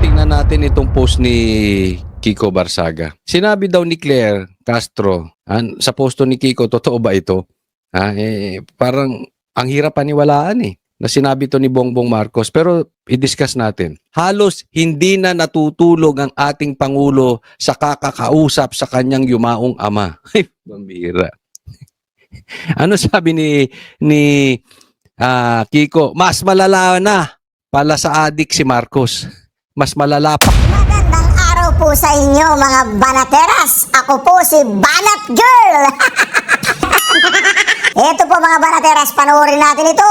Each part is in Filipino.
tingnan natin itong post ni Kiko Barsaga. Sinabi daw ni Claire Castro, sa posto ni Kiko, totoo ba ito? Parang ang hirap paniwalaan na sinabi to ni Bongbong Marcos. Pero i-discuss natin. Halos hindi na natutulog ang ating Pangulo sa kakakausap sa kanyang yumaong ama. Ay, pambira. Ano sabi ni Kiko? Mas malala na pala sa adik si Marcos. Mas malala pa. Magandang araw po sa inyo mga banateras. Ako po si Banat Girl. Ito po mga banateras, panoorin natin ito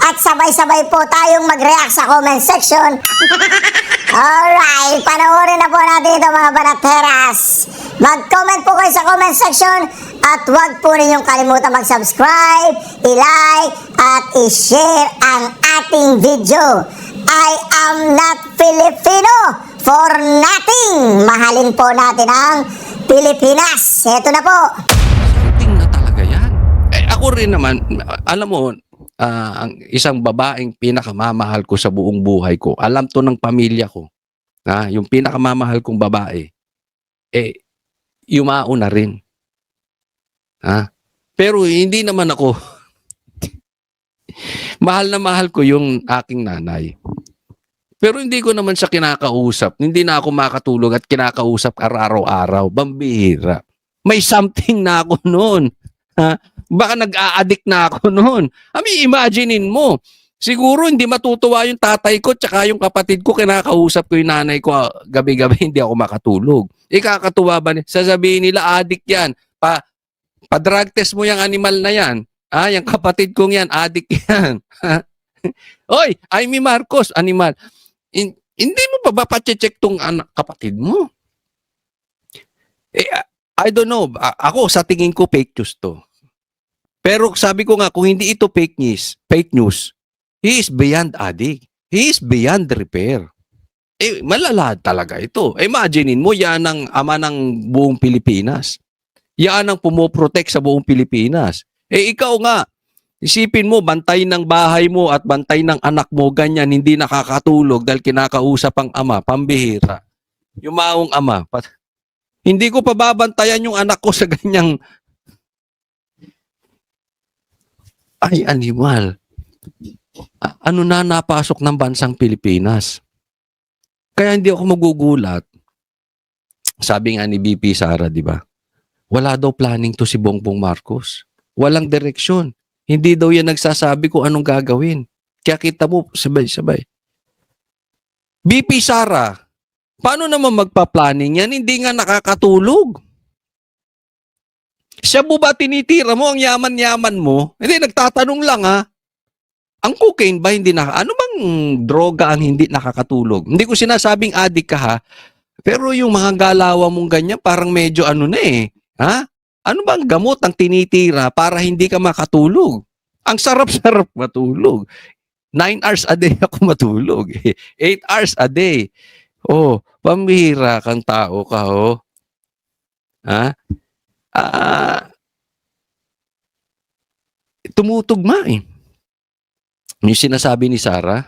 at sabay-sabay po tayong mag-react sa comment section. Alright, panoorin na po natin ito mga banateras. Mag-comment po kayo sa comment section at huwag po ninyong kalimutan mag-subscribe, i-like at i-share ang ating video. I am not Filipino for nothing. Mahalin po natin ang Pilipinas. Ito na po. Something na talaga yan. Ako rin naman, alam mo, ang isang babaeng pinakamamahal ko sa buong buhay ko, alam to ng pamilya ko, yung pinakamamahal kong babae, yumao na rin. Pero hindi naman ako, mahal na mahal ko yung aking nanay. Pero hindi ko naman siya kinakausap. Hindi na ako makatulog at kinakausap araw-araw. Bambihira. May something na ako noon. Baka nag-a-addict na ako noon. Imaginein mo. Siguro hindi matutuwa yung tatay ko tsaka yung kapatid ko. Kinakausap ko yung nanay ko gabi-gabi. Hindi ako makatulog. Ikakatuwa ba? Sasabihin nila, addict yan. Pa-drug test mo yung animal na yan. Yung kapatid kong yan, addict yan. Oy, Amy Marcos, animal. Hindi mo pa ba pa-check tong kapatid mo? I don't know. Ako, sa tingin ko, fake news to. Pero sabi ko nga, kung hindi ito fake news, he is beyond addict. He is beyond repair. Malala talaga ito. Imaginein mo, yan ang ama ng buong Pilipinas. Yan ang pumoprotect sa buong Pilipinas. Ikaw nga, isipin mo, bantay ng bahay mo at bantay ng anak mo, ganyan, hindi nakakatulog dahil kinakausap ang ama, pambihira. Yung maong ama. Hindi ko pa babantayan yung anak ko sa ganyang... Ay, animal. Ano na napasok ng bansang Pilipinas? Kaya hindi ako magugulat. Sabi nga ni BP Sara, di ba? Wala daw planning to si Bongbong Marcos. Walang direksyon. Hindi daw yan nagsasabi kung anong gagawin. Kaya kita mo, sabay-sabay. BP Sara, paano naman magpa-planning yan? Hindi nga nakakatulog. Siya mo ba tinitira mo ang yaman-yaman mo? Hindi, nagtatanong lang Ang cocaine ba hindi ano bang droga ang hindi nakakatulog? Hindi ko sinasabing addict ka pero yung mga galawa mong ganyan parang medyo ano na Ano bang gamot ang tinitira para hindi ka makatulog? Ang sarap-sarap matulog. 9 hours a day ako matulog. 8 hours a day. Oh, pambihira kang tao ka, tumutugma Yung sinasabi ni Sara,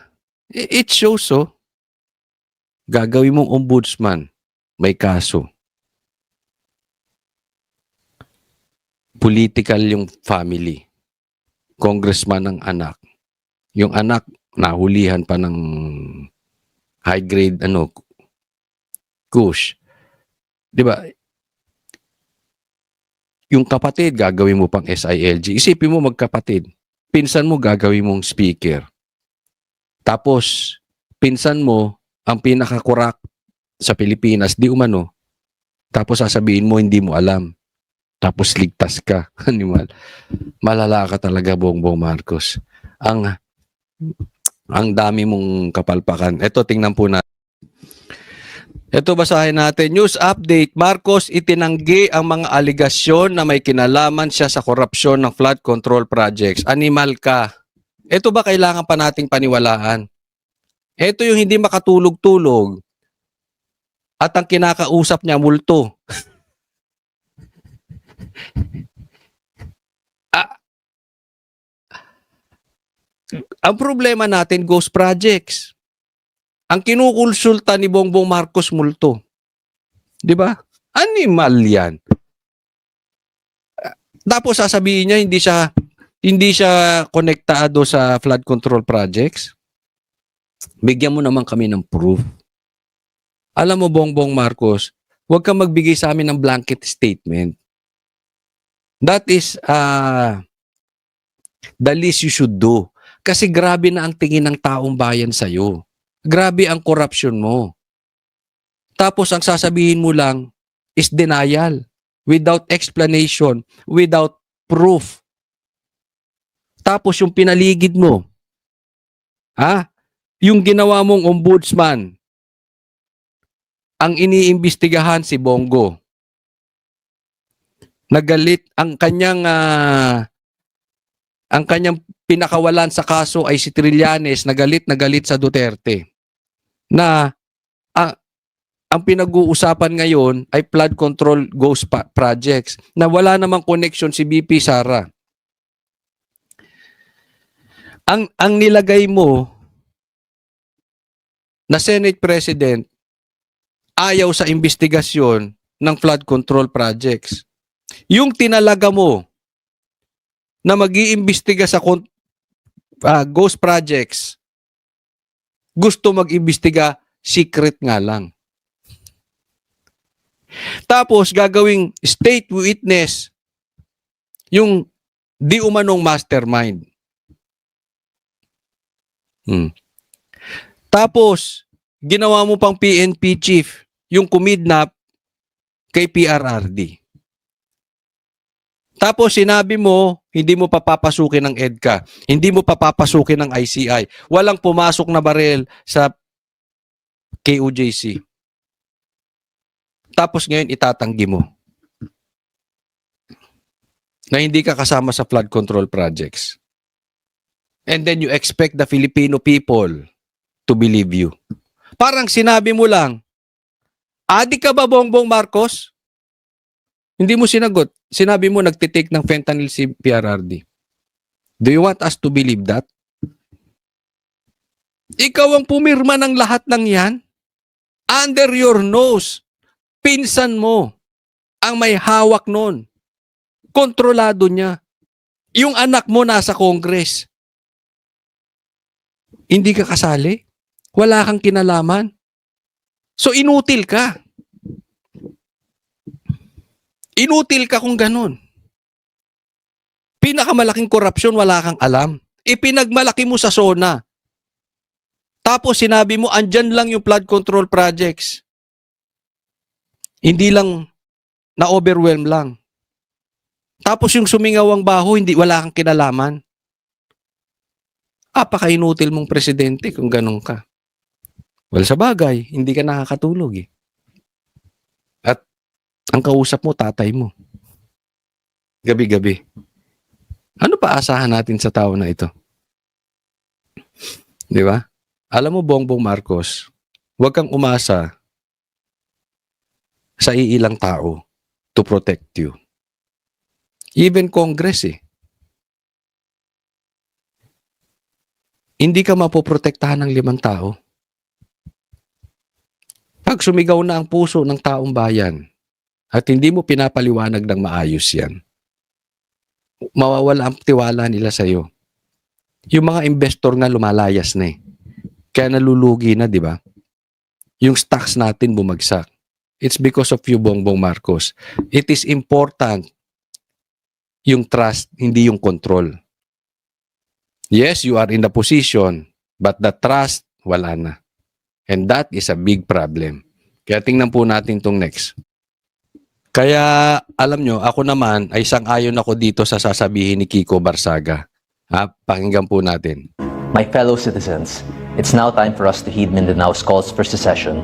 it shows gagawin mong ombudsman, may kaso. Political yung family. Congressman ng anak. Yung anak, nahulihan pa ng high grade, kush. Di ba? Yung kapatid, gagawin mo pang SILG. Isipin mo magkapatid. Pinsan mo, gagawin mong speaker. Tapos, pinsan mo, ang pinakakurak sa Pilipinas, di umano. Tapos sasabihin mo, hindi mo alam. Tapos ligtas ka. Animal. Malala ka talaga, Bongbong Marcos. Ang dami mong kapalpakan. Ito, tingnan po natin. Ito, basahin natin. News update. Marcos itinanggi ang mga aligasyon na may kinalaman siya sa korupsyon ng flood control projects. Animal ka. Ito ba kailangan pa nating paniwalaan? Ito yung hindi makatulog-tulog. At ang kinakausap niya, multo. Ang problema natin, ghost projects. Ang kinukonsulta ni Bongbong Marcos multo. 'Di ba? Animal 'yan. Tapos sasabihin niya hindi siya konektado sa flood control projects. Bigyan mo naman kami ng proof. Alam mo, Bongbong Marcos, huwag kang magbigay sa amin ng blanket statement. That is the least you should do. Kasi grabe na ang tingin ng taong bayan sa'yo. Grabe ang corruption mo. Tapos ang sasabihin mo lang is denial. Without explanation, without proof. Tapos yung pinaligid mo, yung ginawa mong ombudsman, ang iniimbestigahan si Bongo. Nagalit ang kanyang pinakawalan sa kaso ay si Trillanes, nagalit sa Duterte. Na ang pinag-uusapan ngayon ay flood control ghost projects na wala namang connection si BP Sara. Ang nilagay mo na Senate President ayaw sa investigasyon ng flood control projects. Yung tinalaga mo na mag-iimbestiga sa ghost projects, gusto mag-imbestiga, secret nga lang. Tapos gagawing state witness yung di umanong mastermind. Tapos ginawa mo pang PNP chief yung kumidnap kay PRRD. Tapos sinabi mo, hindi mo papapasukin ng EDCA, hindi mo papapasukin ng ICI, walang pumasok na barel sa KOJC. Tapos ngayon itatanggi mo na hindi ka kasama sa flood control projects. And then you expect the Filipino people to believe you. Parang sinabi mo lang, adik ka ba, Bongbong Marcos? Hindi mo sinagot. Sinabi mo nagtitake ng fentanyl si PRRD. Do you want us to believe that? Ikaw ang pumirma ng lahat ng yan? Under your nose. Pinsan mo ang may hawak nun. Kontrolado niya. Yung anak mo nasa Congress. Hindi ka kasali? Wala kang kinalaman? So inutil ka. Inutil ka kung ganun. Pinakamalaking korupsyon, wala kang alam. Ipinagmalaki mo sa SONA. Tapos sinabi mo, andyan lang yung flood control projects. Hindi lang na-overwhelm lang. Tapos yung sumingaw ang baho, wala kang kinalaman. Apaka-inutil mong presidente kung ganun ka. Well, sa bagay, hindi ka nakakatulog eh. At ang kausap mo, tatay mo. Gabi-gabi. Ano pa asahan natin sa tao na ito? Di ba? Alam mo, Bongbong Marcos, huwag kang umasa sa iilang tao to protect you. Even Congress eh. Hindi ka mapoprotektahan ng 5 tao. Pag sumigaw na ang puso ng taong bayan at hindi mo pinapaliwanag ng maayos yan, mawawala ang tiwala nila sa iyo. Yung mga investor nga lumalayas na eh. Kaya nalulugi na, di ba? Yung stocks natin bumagsak. It's because of you, Bongbong Marcos. It is important yung trust, hindi yung control. Yes, you are in the position, but the trust, wala na. And that is a big problem. Kaya tingnan po natin itong next. Kaya, alam nyo, ako naman ay sang-ayon ako dito sa sasabihin ni Kiko Barsaga. Pakinggan po natin. My fellow citizens, it's now time for us to heed Mindanao's calls for secession.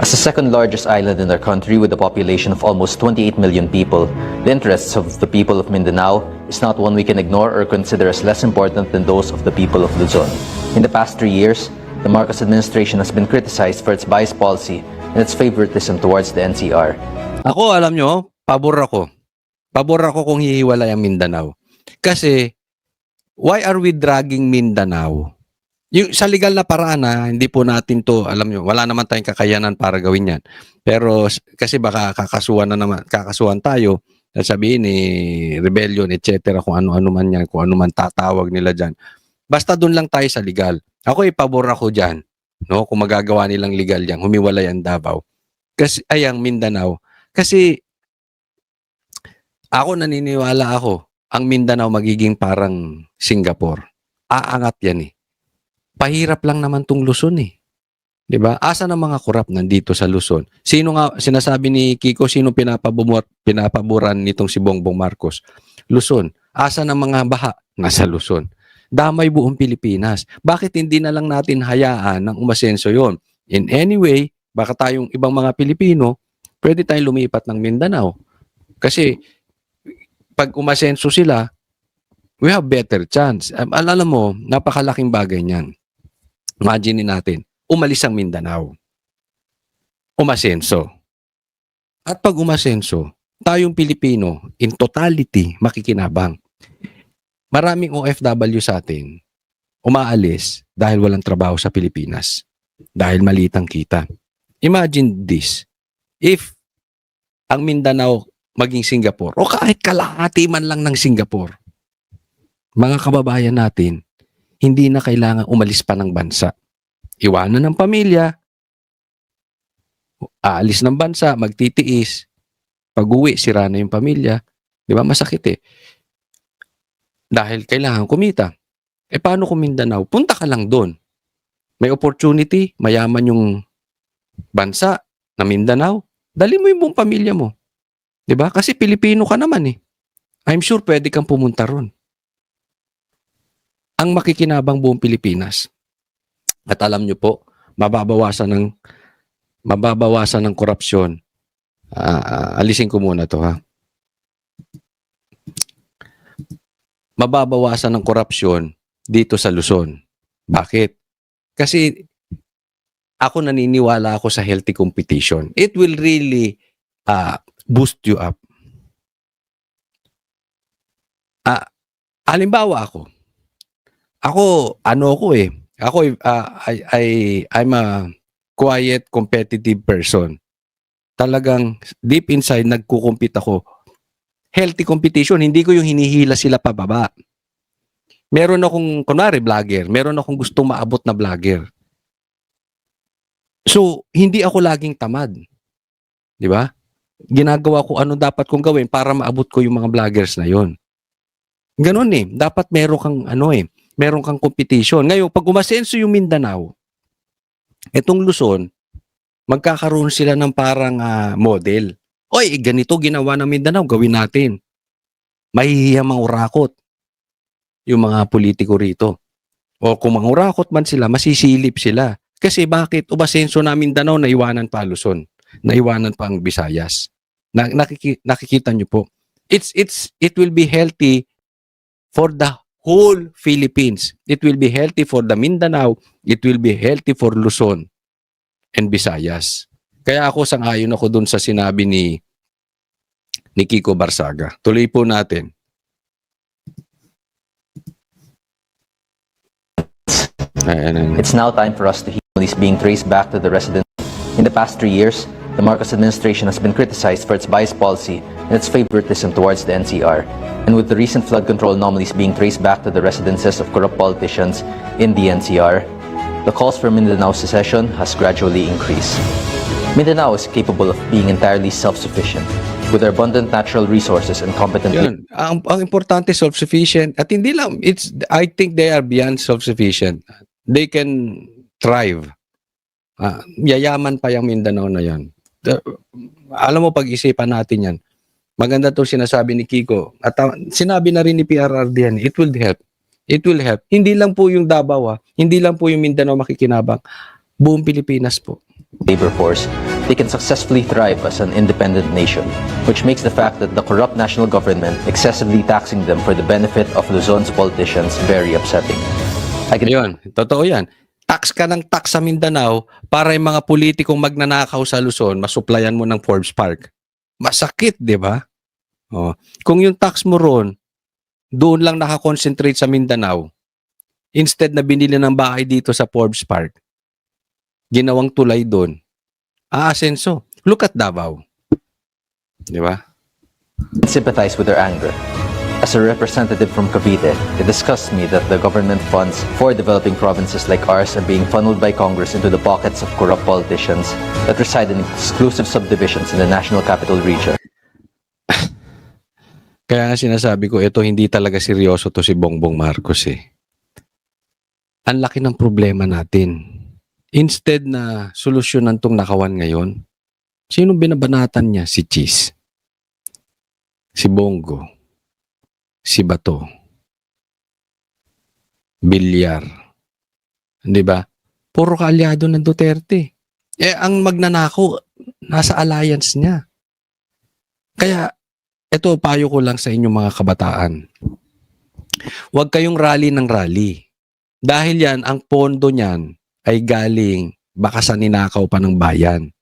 As the second largest island in our country with a population of almost 28 million people, the interests of the people of Mindanao is not one we can ignore or consider as less important than those of the people of Luzon. In the past 3 years, the Marcos administration has been criticized for its biased policy and its favoritism towards the NCR. Ako, alam nyo, pabor ako. Pabor ako kung hihiwalay ang Mindanao. Kasi, why are we dragging Mindanao? Yung sa legal na paraan na hindi po natin to, alam nyo, wala naman tayong kakayanan para gawin yan. Pero kasi baka kakasuhan tayo, sabihin rebellion, etc. kung ano-ano man yan, kung ano man tatawag nila dyan. Basta doon lang tayo sa legal. Ako pabor ako dyan, no? Kung magagawa nilang legal yan, humiwalay ang Davao. Kasi, ang Mindanao. Kasi, ako naniniwala ang Mindanao magiging parang Singapore. Aangat yan Pahirap lang naman tong Luzon 'Di ba? Asa ng mga korap nandito sa Luzon? Sino nga sinasabi ni Kiko sino pinapaboran nitong si Bongbong Marcos? Luzon. Asa ng mga baha? Nasa Luzon. Damay buong Pilipinas. Bakit hindi na lang natin hayaan ng umasenso 'yon? In any way, baka tayong ibang mga Pilipino, pwede tayong lumipat ng Mindanao. Kasi pag umasenso sila, we have better chance. Alam mo, napakalaking bagay niyan. Imagine natin, umalis ang Mindanao. Umasenso. At pag umasenso, tayong Pilipino, in totality, makikinabang. Maraming OFW sa atin, umaalis dahil walang trabaho sa Pilipinas. Dahil maliit ang kita. Imagine this. If ang Mindanao maging Singapore, o kahit kalahati man lang ng Singapore, mga kababayan natin, hindi na kailangan umalis pa ng bansa. Iwanan ng pamilya, aalis ng bansa, magtitiis, pag-uwi, sira na yung pamilya. Di ba? Masakit Dahil kailangan kumita. Paano kung Mindanao? Punta ka lang doon. May opportunity, mayaman yung bansa na Mindanao. Dali mo yung buong pamilya mo. Di ba? Kasi Pilipino ka naman I'm sure pwede kang pumunta ron. Ang makikinabang buong Pilipinas. At alam nyo po, mababawasan ng korupsyon. Alisin ko muna to Mababawasan ng korupsyon dito sa Luzon. Bakit? Kasi ako naniniwala ako sa healthy competition. It will really boost you up. Halimbawa ako, I'm a quiet, competitive person. Talagang deep inside, nagkukumpit ako. Healthy competition, hindi ko yung hinihila sila pababa. Meron akong, kunwari, vlogger. Meron akong gustong maabot na vlogger. So, hindi ako laging tamad. Di ba? Ginagawa ko ano dapat kong gawin para maabot ko yung mga vloggers na yon. Ganon Dapat meron kang meron kang competition. Ngayon, pag umasenso yung Mindanao, etong Luzon, magkakaroon sila ng parang model. Oy, ganito ginawa ng Mindanao, gawin natin. Mahihiyang mangurakot yung mga politiko rito. O kung mangurakot man sila, masisilip sila. Kasi bakit umasenso na Mindanao, naiwanan pa Luzon, naiwanan pa ang Visayas. Nakikita nyo po. It will be healthy for the whole Philippines. It will be healthy for the Mindanao. It will be healthy for Luzon and Visayas. Kaya ako sang-ayon ako dun sa sinabi ni Kiko Barsaga. Tuloy po natin. It's now time for us to hear police being traced back to the residents. In the past 3 years, the Marcos administration has been criticized for its biased policy and its favoritism towards the NCR. And with the recent flood control anomalies being traced back to the residences of corrupt politicians in the NCR, the calls for Mindanao secession has gradually increased. Mindanao is capable of being entirely self-sufficient with their abundant natural resources and competent Yun. Ang importante, self-sufficient. At hindi lang, I think they are beyond self-sufficient. They can thrive. Yayaman pa yung Mindanao na yan. Alam mo, pag-isipan natin yan. Maganda itong sinasabi ni Kiko. At sinabi na rin ni PRRD yan, it will help. It will help. Hindi lang po yung Davao, hindi lang po yung Mindanao makikinabang. Buong Pilipinas po. labor force, they can successfully thrive as an independent nation, which makes the fact that the corrupt national government excessively taxing them for the benefit of Luzon's politicians very upsetting. Yun, totoo yan. Tax ka ng tax sa Mindanao para yung mga politikong magnanakaw sa Luzon, masuplayan mo ng Forbes Park. Masakit, di ba? Kung yung tax mo ron, doon lang nakakonsentrate sa Mindanao, Instead na binili ng bahay dito sa Forbes Park, ginawang tulay doon. Aasenso. Look at Davao. Di ba? sympathize with their anger. As a representative from Cavite, it disgusts me that the government funds for developing provinces like ours are being funneled by Congress into the pockets of corrupt politicians that reside in exclusive subdivisions in the National Capital Region. Kaya nga sinasabi ko, ito hindi talaga seryoso to si Bongbong Marcos eh. Ang laki ng problema natin. Instead na solusyonan tong nakawan ngayon, sino binabanatan niya? Si Cheese. Si Bongo. Si Bato. Bilyar. Di ba? Puro kaalyado ng Duterte. Ang magnanako, nasa alliance niya. Kaya, ito, payo ko lang sa inyong mga kabataan. Huwag kayong rally ng rally. Dahil yan, ang pondo niyan ay galing baka sa ninakaw pa ng bayan.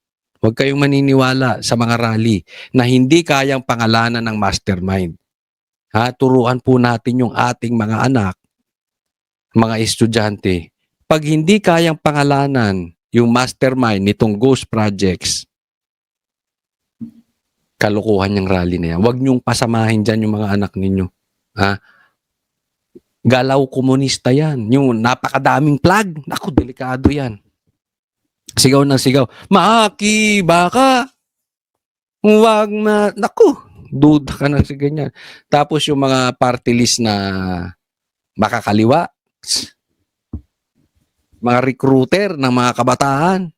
Huwag kayong maniniwala sa mga rally na hindi kayang pangalanan ng mastermind. Turuan po natin yung ating mga anak, mga estudyante. Pag hindi kayang pangalanan yung mastermind nitong ghost projects, kalokohan yung rally na yan. Huwag niyong pasamahin dyan yung mga anak ninyo. Galaw komunista yan. Yung napakadaming flag. Naku, delikado yan. Sigaw ng sigaw. Maki, baka. Huwag na. Naku, duda ka na sa ganyan. Tapos yung mga party list na makakaliwa. Mga recruiter ng mga kabataan.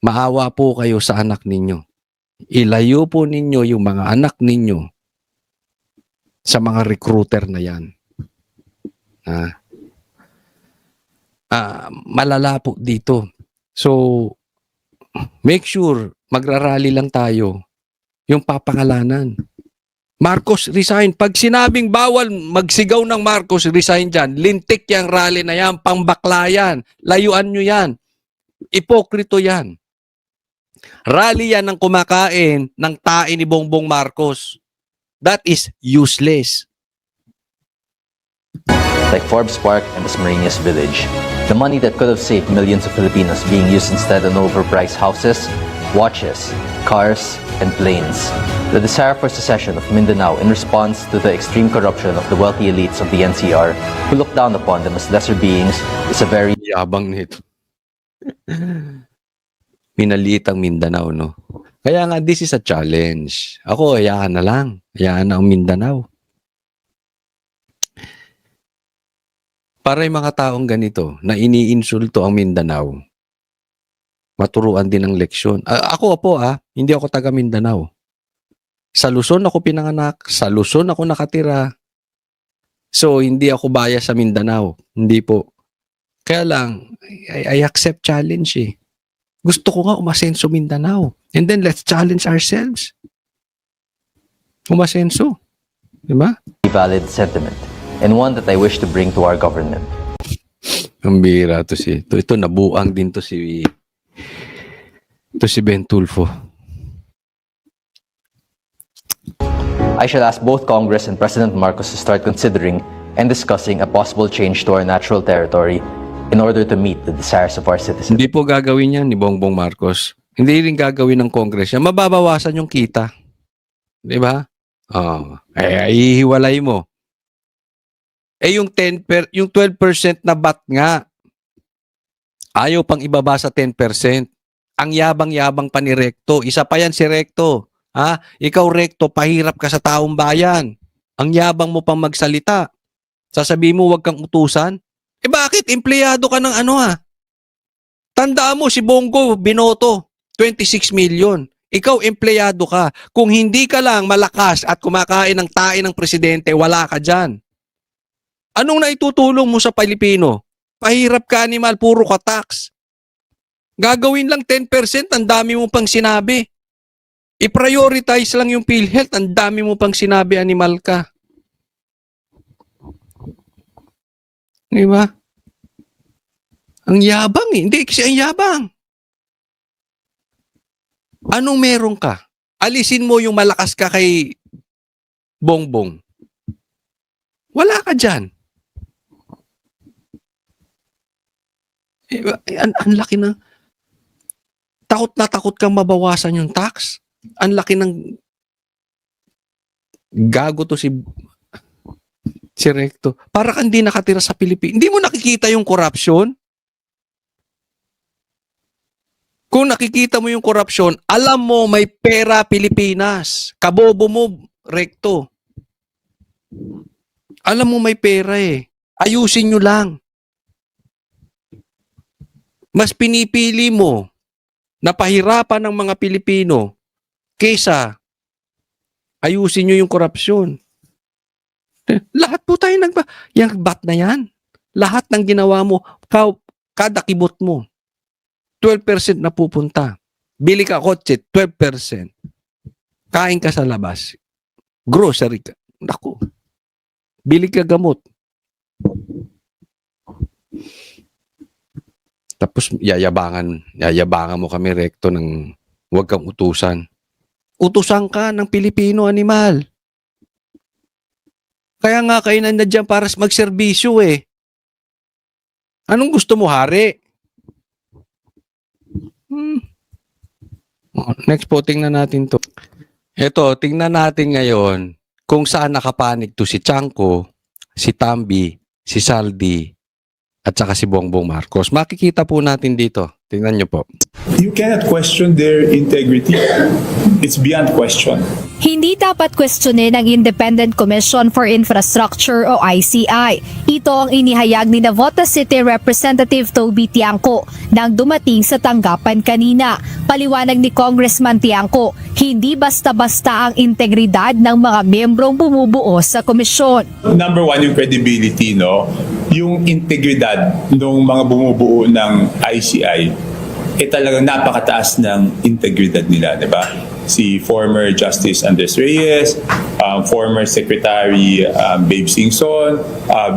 Maawa po kayo sa anak ninyo. Ilayo po ninyo yung mga anak ninyo sa mga recruiter na yan. Malala po dito. So, make sure magrarally lang tayo yung papangalanan. Marcos, resign. Pag sinabing bawal magsigaw ng Marcos, resign dyan. Lintik yung rally na yan, pambakla yan. Layuan nyo yan. Ipokrito yan. Rally yan ng kumakain ng tae ni Bongbong Marcos. That is useless. Like Forbes Park and Dasmariñas Village, the money that could have saved millions of Filipinos being used instead on overpriced houses, watches, cars, and planes. The desire for secession of Mindanao in response to the extreme corruption of the wealthy elites of the NCR who look down upon them as lesser beings is a very Yabang nito. Minaliit ang Mindanao, no? Kaya nga, this is a challenge. Ako, hayaan na lang. Hayaan na ang Mindanao. Para yung mga taong ganito na iniinsulto ang Mindanao, maturuan din ng leksyon. Ako po hindi ako taga Mindanao. Sa Luzon ako pinanganak, sa Luzon ako nakatira. So, hindi ako bias sa Mindanao. Hindi po. Kaya lang, I accept challenge eh. Gusto ko nga umasenso Mindanao. And then let's challenge ourselves. Umasenso. Diba? valid sentiment, and one that I wish to bring to our government. Ang bira to si. Ito nabuang din to si Ben Tulfo. I shall ask both Congress and President Marcos to start considering and discussing a possible change to our natural territory in order to meet the desires of our citizens. Hindi po gagawin yan ni Bongbong Marcos. Hindi rin gagawin ng Congress yan. Mababawasan yung kita. Di ba? Ihiwalay mo. Yung 12% na bat nga, ayaw pang ibaba sa 10%. Ang yabang-yabang pa ni Recto. Isa pa yan si Recto. Ikaw Recto, pahirap ka sa taong bayan. Ang yabang mo pang magsalita. Sasabihin mo wag kang utusan. Bakit? Empleyado ka ng Tandaan mo si Bongo, binoto. 26 million. Ikaw empleyado ka. Kung hindi ka lang malakas at kumakain ng tae ng presidente, wala ka dyan. Anong naitutulong mo sa Pilipino? Pahirap ka animal, puro ka tax. Gagawin lang 10%, ang dami mo pang sinabi. I-prioritize lang yung PhilHealth, ang dami mo pang sinabi, animal ka. Di ba? Ang yabang eh. Hindi kasi ang yabang. Anong meron ka? Alisin mo yung malakas ka kay Bongbong. Wala ka dyan. Ang laki ng takot na takot kang mabawasan yung tax. Ang laki ng gago to si Recto. Para kang di nakatira sa Pilipinas. Hindi mo nakikita yung corruption? Kung nakikita mo yung corruption, alam mo may pera Pilipinas. Kabobo mo, Recto. Alam mo may pera eh. Ayusin nyo lang. Mas pinipili mo na pahirapan ng mga Pilipino kaysa ayusin nyo yung korupsyon. Lahat po tayo yung bat na yan. Lahat ng ginawa mo, kada kibot mo, 12% na pupunta. Bili ka kotse, 12%. Kain ka sa labas. Grocery ka. Naku. Bili ka gamot. Tapos yayabangan mo kami, Recto, ng huwag kang utusan. Utusan ka ng Pilipino animal. Kaya nga kayo nandiyan para magserbisyo eh. Anong gusto mo, hari? Next po, tingnan natin to. Ito, tingnan natin ngayon kung saan nakapanig to si Chanco, si Tambi, si Saldi, at saka si Bongbong Marcos. Makikita po natin dito. Tingnan nyo po. You cannot question their integrity. It's beyond question. Hindi dapat questionin ang Independent Commission for Infrastructure o ICI. Ito ang inihayag ni Navotas City Representative Toby Tiangco nang dumating sa tanggapan kanina. Paliwanag ni Congressman Tiangco, hindi basta-basta ang integridad ng mga membrong bumubuo sa komisyon. Number one, yung credibility, no? Yung integridad ng mga bumubuo ng ICI, talagang napakataas ng integridad nila, di ba? Si former Justice Andres Reyes, former Secretary Babe Singson,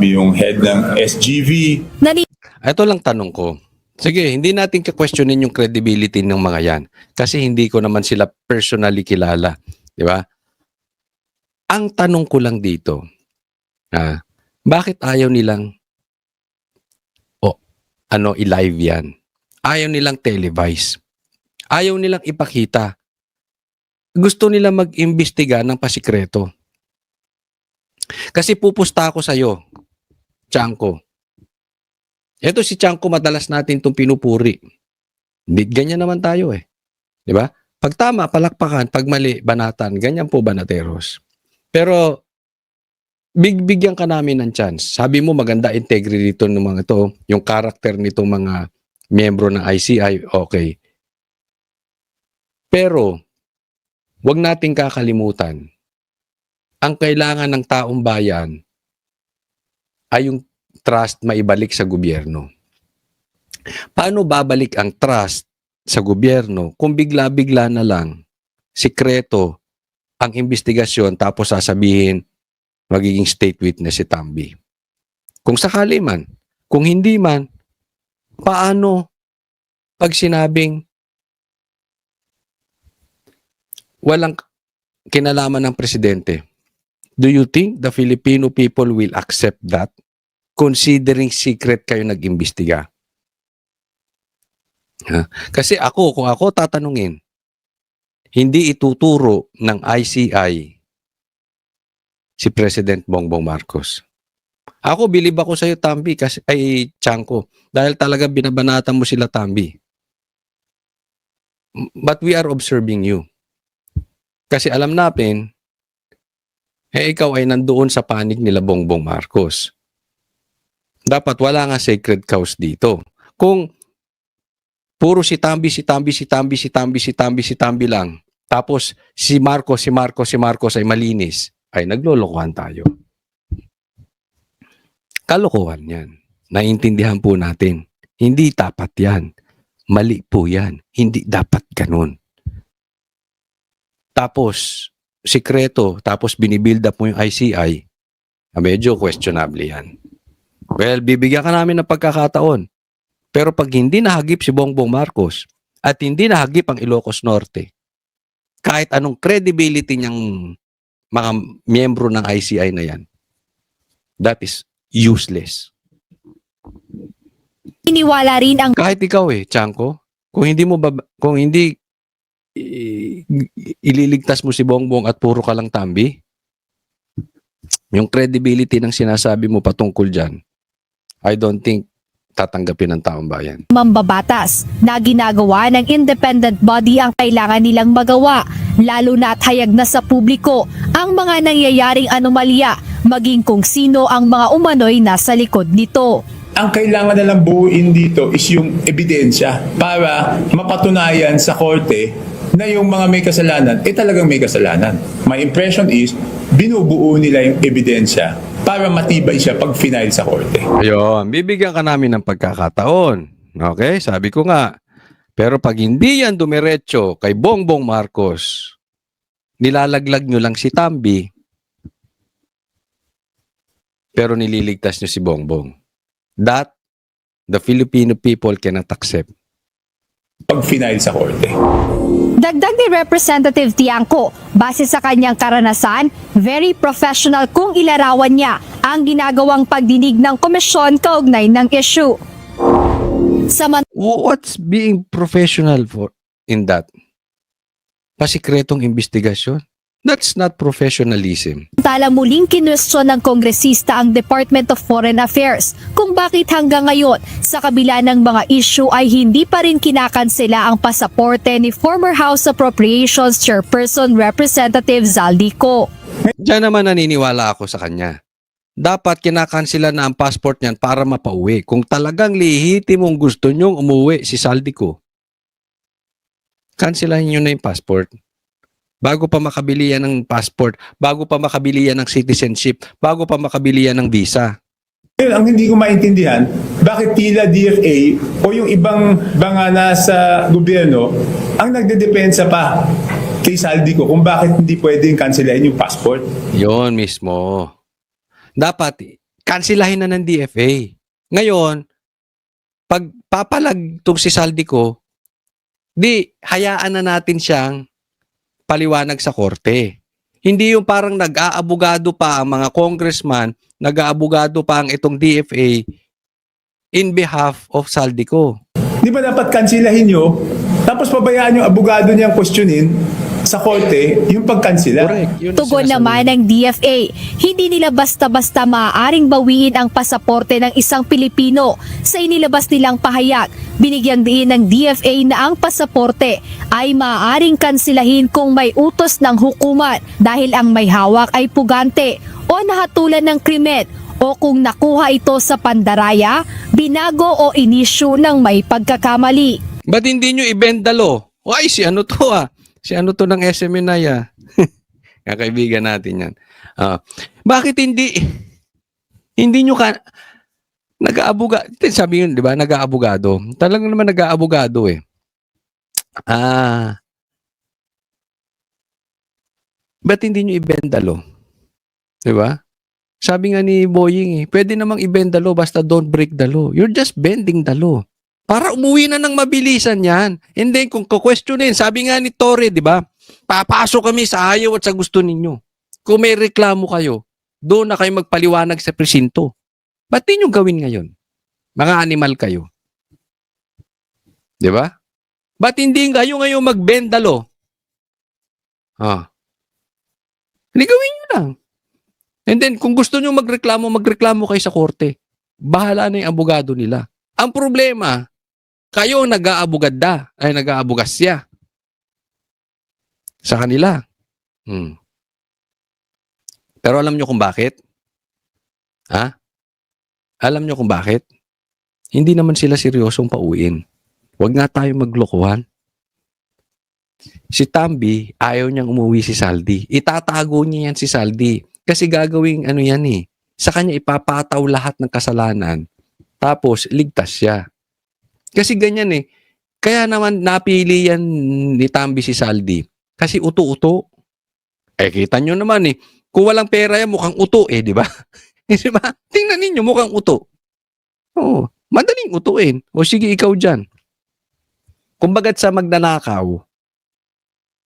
yung head ng SGV. Ito lang tanong ko. Sige, hindi natin ka-questionin yung credibility ng mga yan. Kasi hindi ko naman sila personally kilala. Di ba? Ang tanong ko lang dito, bakit ayaw nilang i-live yan? Ayaw nilang televise. Ayaw nilang ipakita. Gusto nila mag-imbestiga ng pasikreto. Kasi pupusta ako sa'yo, Chanco. Ito si Chanco, madalas natin itong pinupuri. Ganyan naman tayo eh. Di ba? Pag tama, palakpakan. Pag mali, banatan. Ganyan po, banateros. Pero, bigyan ka namin ng chance. Sabi mo, maganda integrity nito ng mga ito. Yung karakter nitong mga miyembro ng ICI, okay. Pero, wag nating kakalimutan, ang kailangan ng taong bayan ay yung trust maibalik sa gobyerno. Paano babalik ang trust sa gobyerno kung bigla-bigla na lang, sikreto, ang investigasyon tapos sasabihin, magiging state witness si Tambi? Kung sakali man, kung hindi man, paano pag sinabing walang kinalaman ng presidente? Do you think the Filipino people will accept that? Considering secret kayo nag-imbestiga. Kasi kung ako tatanungin, hindi ituturo ng ICI si President Bongbong Marcos. Ako, bilib ako sa'yo, Tambi, kasi, Chanco, dahil talaga binabanatan mo sila, Tambi. But we are observing you. Kasi alam natin, ikaw ay nandoon sa panig nila Bongbong Marcos. Dapat wala nga sacred cows dito. Kung puro si Tambi lang, tapos si Marcos ay malinis, ay naglolokohan tayo. Kalokohan yan. Naiintindihan po natin. Hindi dapat yan. Mali po yan. Hindi dapat ganun. Tapos, sikreto, tapos binibuild up mo yung ICI, medyo questionable yan. Well, bibigyan ka namin ng pagkakataon. Pero pag hindi nahagip si Bongbong Marcos at hindi nahagip ang Ilocos Norte, kahit anong credibility niyang mga miyembro ng ICI na yan, that is useless. Iniwala rin ang Kahit ikaw Chanko, kung hindi ililigtas mo si Bongbong at puro ka lang tambi, yung credibility ng sinasabi mo patungkol dyan, I don't think tatanggapin ng taong bayan. mambabatas na ginagawa ng independent body ang kailangan nilang magawa, lalo na at hayag na sa publiko ang mga nangyayaring anomalya, maging kung sino ang mga umano'y nasa likod nito. Ang kailangan na lang buuin dito is yung ebidensya para mapatunayan sa korte na yung mga may kasalanan, talagang may kasalanan. My impression is, binubuo nila yung ebidensya para matibay siya pag final sa korte. Ayun, bibigyan ka namin ng pagkakataon. Okay, sabi ko nga. Pero pag hindi yan dumiretso kay Bongbong Marcos, nilalaglag nyo lang si Tambi, pero nililigtas nyo si Bongbong. That the Filipino people cannot accept. Pag final sa korte. Dagdag ni Representative Tiangco, base sa kanyang karanasan, very professional kung ilarawan niya ang ginagawang pagdinig ng komisyon kaugnay ng issue. What's being professional for in that? Pasikretong investigasyon? That's not professionalism. Samantala muling kinwestiyon ng kongresista ang Department of Foreign Affairs kung bakit hanggang ngayon sa kabila ng mga issue ay hindi pa rin kinakansela ang pasaporte ni former House Appropriations Chairperson Representative Zaldico. Diyan naman naniniwala ako sa kanya. Dapat kinakansela na ang passport niyan para mapauwi. Kung talagang lehitimong gusto niyong umuwi si Zaldico, kanselahin niyo na yung passport. Bago pa makabili yan ng passport, bago pa makabili yan ng citizenship, bago pa makabili yan ng visa. Ngayon, ang hindi ko maintindihan, bakit tila DFA o yung ibang mga nasa gobyerno ang nagdedepensa pa kay Zaldico kung bakit hindi pwedeng kanselahin yung passport. Yon mismo. Dapat, kansilahin na ng DFA. Ngayon, pag papalag itong si Zaldico, di, hayaan na natin siyang paliwanag sa korte. Hindi yung parang nag-aabogado pa ang mga congressman, nag-aabogado pa ang itong DFA in behalf of Zaldico. Di ba dapat kansilahin nyo, tapos pabayaan yung abogado niyang questionin sa korte yung pagkansila? Correct. Yun ang Tugon sinasabi. naman ng DFA, hindi nila basta-basta maaaring bawiin ang pasaporte ng isang Pilipino. Sa inilabas nilang pahayag, binigyang diin ng DFA na ang pasaporte ay maaaring kansilahin kung may utos ng hukuman dahil ang may hawak ay pugante o nahatulan ng krimen o kung nakuha ito sa pandaraya, binago o inisyu ng may pagkakamali. Ba't hindi nyo i-bend the law? Ay, si ano to Si ano to ng SMNI Kakaibigan natin yan. Bakit hindi nyo nag-aabuga, sabi yun, di ba, nag-aabogado. Talagang naman nag-aabogado ba't hindi nyo i-bend the law? Di ba? Sabi nga ni Boying pwede namang i-bend the law basta don't break the law. You're just bending the law. Para umuwi na ng mabilisan yan. And then kung kukwestiyonin, sabi nga ni Torre, di ba? Papasok kami sa ayaw at sa gusto ninyo. Kung may reklamo kayo, doon na kayo magpaliwanag sa presinto. Ba't di nyo gawin ngayon? Mga animal kayo. Di ba? Ba't hindi kayo ngayon mag-bend the law? Hindi gawin nyo lang. And then, kung gusto nyo magreklamo kayo sa korte. Bahala na yung abogado nila. Ang problema, kayo nag-aabugasya sa kanila. Pero alam nyo kung bakit? Alam nyo kung bakit? Hindi naman sila seryosong pauwiin. Huwag nga tayo maglokohan. Si Tambi, ayaw niyang umuwi si Saldi. Itatago niya yan si Saldi. Kasi gagawing sa kanya ipapataw lahat ng kasalanan. Tapos, ligtas siya. Kasi ganyan Kaya naman napili yan ni Tambi si Saldi. Kasi uto-uto. Kita nyo naman kung walang pera yan, mukhang uto di ba? Di ba? Tingnan ninyo, mukhang uto. Oo, madaling utuin. O sige, ikaw dyan. Kumbagat sa magnanakaw,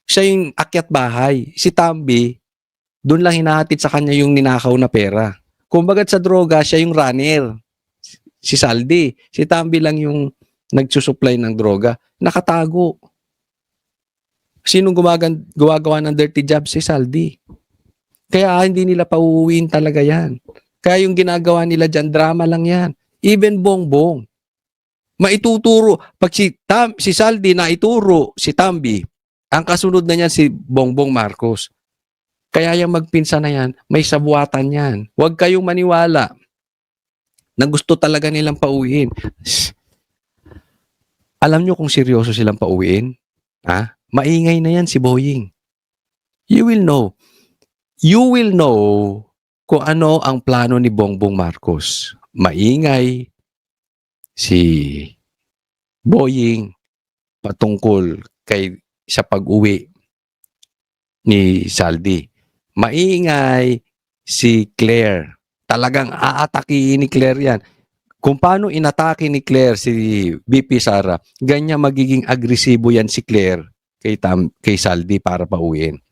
siya yung akyat bahay. Si Tambi, doon lang hinahatid sa kanya yung ninakaw na pera. Kumbagat sa droga, siya yung runner. si Saldi. Si Tambi lang yung nagsusupply ng droga. Nakatago. Sinong gumagawa ng dirty job? Si Saldi. Kaya hindi nila pauuwiin talaga yan. Kaya yung ginagawa nila dyan, drama lang yan. Even Bongbong. Maituturo. Pag si Saldi na ituro si Tambi, ang kasunod na niyan si Bongbong Marcos. Kaya yung magpinsa na yan, may sabuatan yan. Huwag kayong maniwala na gusto talaga nilang pauwiin. Alam nyo kung seryoso silang pauwiin? Ha? Maingay na yan si Boying. You will know. You will know kung ano ang plano ni Bongbong Marcos. Maingay si Boying patungkol sa pag-uwi ni Saldi. Maingay si Claire. Talagang aatakihin ni Claire yan. Kung paano inatake ni Claire si BP Sara, ganyan magiging agresibo yan si Claire kay Saldi para pauwiin.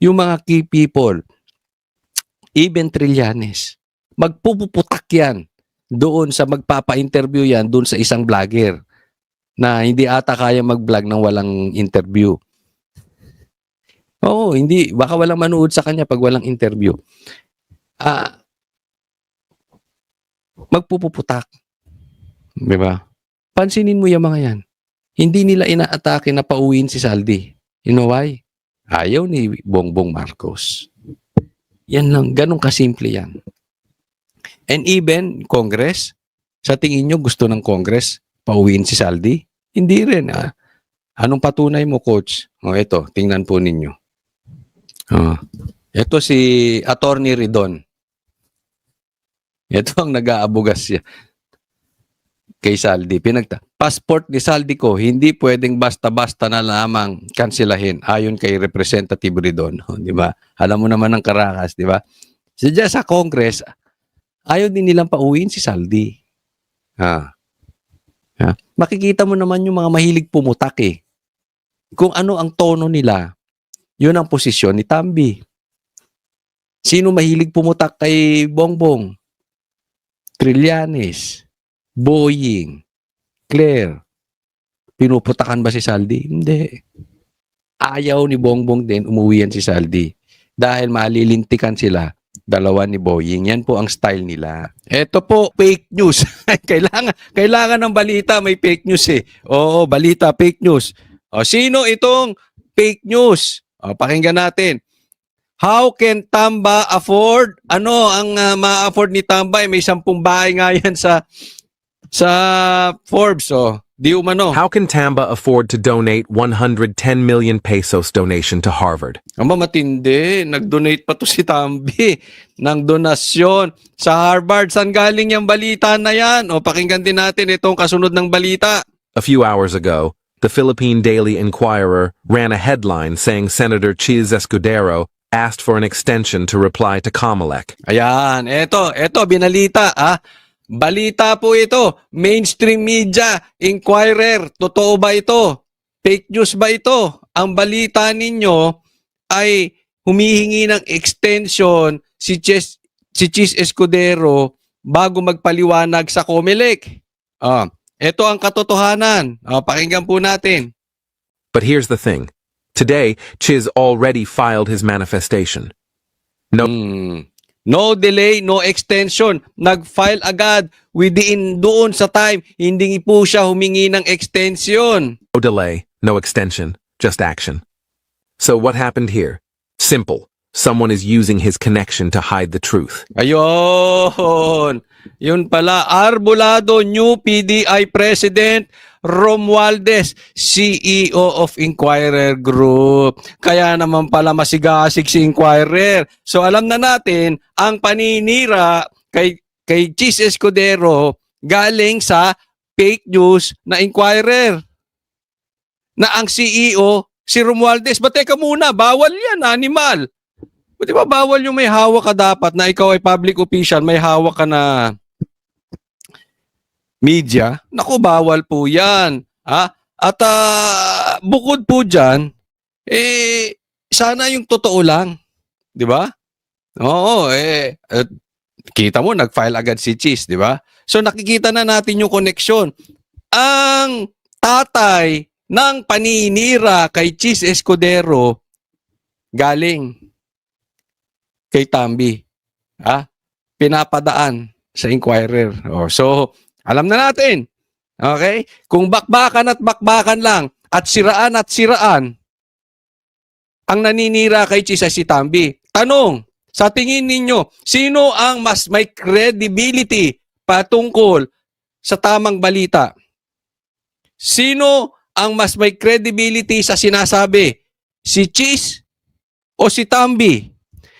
Yung mga key people, even Trillanes, magpupuputak yan doon sa magpapa-interview yan doon sa isang vlogger na hindi ata kaya mag-vlog nang walang interview. Oo, hindi. Baka walang manood sa kanya pag walang interview. Magpupuputak. Diba? Pansinin mo yung mga yan. Hindi nila inaatake na pauwiin si Saldi. You know why? Ayaw ni Bongbong Marcos. Yan lang. Ganun kasimple yan. And even Congress, sa tingin nyo gusto ng Congress pauwiin si Saldi? Hindi rin. Anong patunay mo, Coach? Ito, tingnan po ninyo. Ito si Attorney Ridon. Ito ang nag-aabugas siya kay Saldi. Passport ni Saldi ko, hindi pwedeng basta-basta na lamang kansilahin ayon kay Representative Ridon. Di ba? Alam mo naman ang karakas, di ba? Sadya sa Congress, ayaw din nilang pauwiin si Saldi. Makikita mo naman yung mga mahilig pumutak eh. Kung ano ang tono nila, yun ang posisyon ni Tambi. Sino mahilig pumutak kay Bongbong? Trillanes, Boying, Claire. Pinuputakan ba si Saldi? Hindi. Ayaw ni Bongbong din umuwi yan si Saldi. Dahil malilintikan sila, dalawa ni Boying. Yan po ang style nila. Ito po, fake news. kailangan ng balita, may fake news eh. Oo, balita, fake news. Sino itong fake news? Pakinggan natin. How can Tamba afford? Ano ang ma-afford ni Tamba? May 10 bahay nga yan sa Forbes. Di umano. How can Tamba afford to donate 110 million pesos donation to Harvard? Matindi. Nag-donate pa to si Tambi ng donasyon sa Harvard. Saan galing yung balita na yan? Pakinggan din natin itong kasunod ng balita. A few hours ago, the Philippine Daily Inquirer ran a headline saying Senator Chiz Escudero asked for an extension to reply to Comelec. Ayan, eto binalita Balita po ito, mainstream media, Inquirer, totoo ba ito? Fake news ba ito? Ang balita ninyo ay humihingi ng extension si Chiz Escudero bago magpaliwanag sa Comelec. Ito ang katotohanan. Pakinggan po natin. But here's the thing. Today, Chiz already filed his manifestation. No delay, no extension. Nag-file agad within doon sa time. Hindi po siya humingi ng extension. No delay, no extension, just action. So what happened here? Simple. Someone is using his connection to hide the truth. Ayun. Yun pala. Arbolado, new PDI President, Romualdez, CEO of Inquirer Group. Kaya naman pala masigasig si Inquirer. So alam na natin, ang paninira kay Chiz Escudero galing sa fake news na Inquirer. Na ang CEO, si Romualdez. But teka muna, bawal yan, animal. Di ba bawal yung may hawak ka dapat na ikaw ay public official, may hawak ka na media? Naku, bawal po yan. At bukod po dyan, sana yung totoo lang. Di ba? Oo, kita mo, nag-file agad si Chiz, di ba? So nakikita na natin yung connection. Ang tatay ng paninira kay Chis Escudero galing kay Tambi. Pinapadaan sa Inquirer. So, alam na natin. Okay? Kung bakbakan at bakbakan lang at siraan ang naninira kay Chis ay si Tambi. Tanong, sa tingin ninyo, sino ang mas may credibility patungkol sa tamang balita? Sino ang mas may credibility sa sinasabi? Si Chis o si Tambi?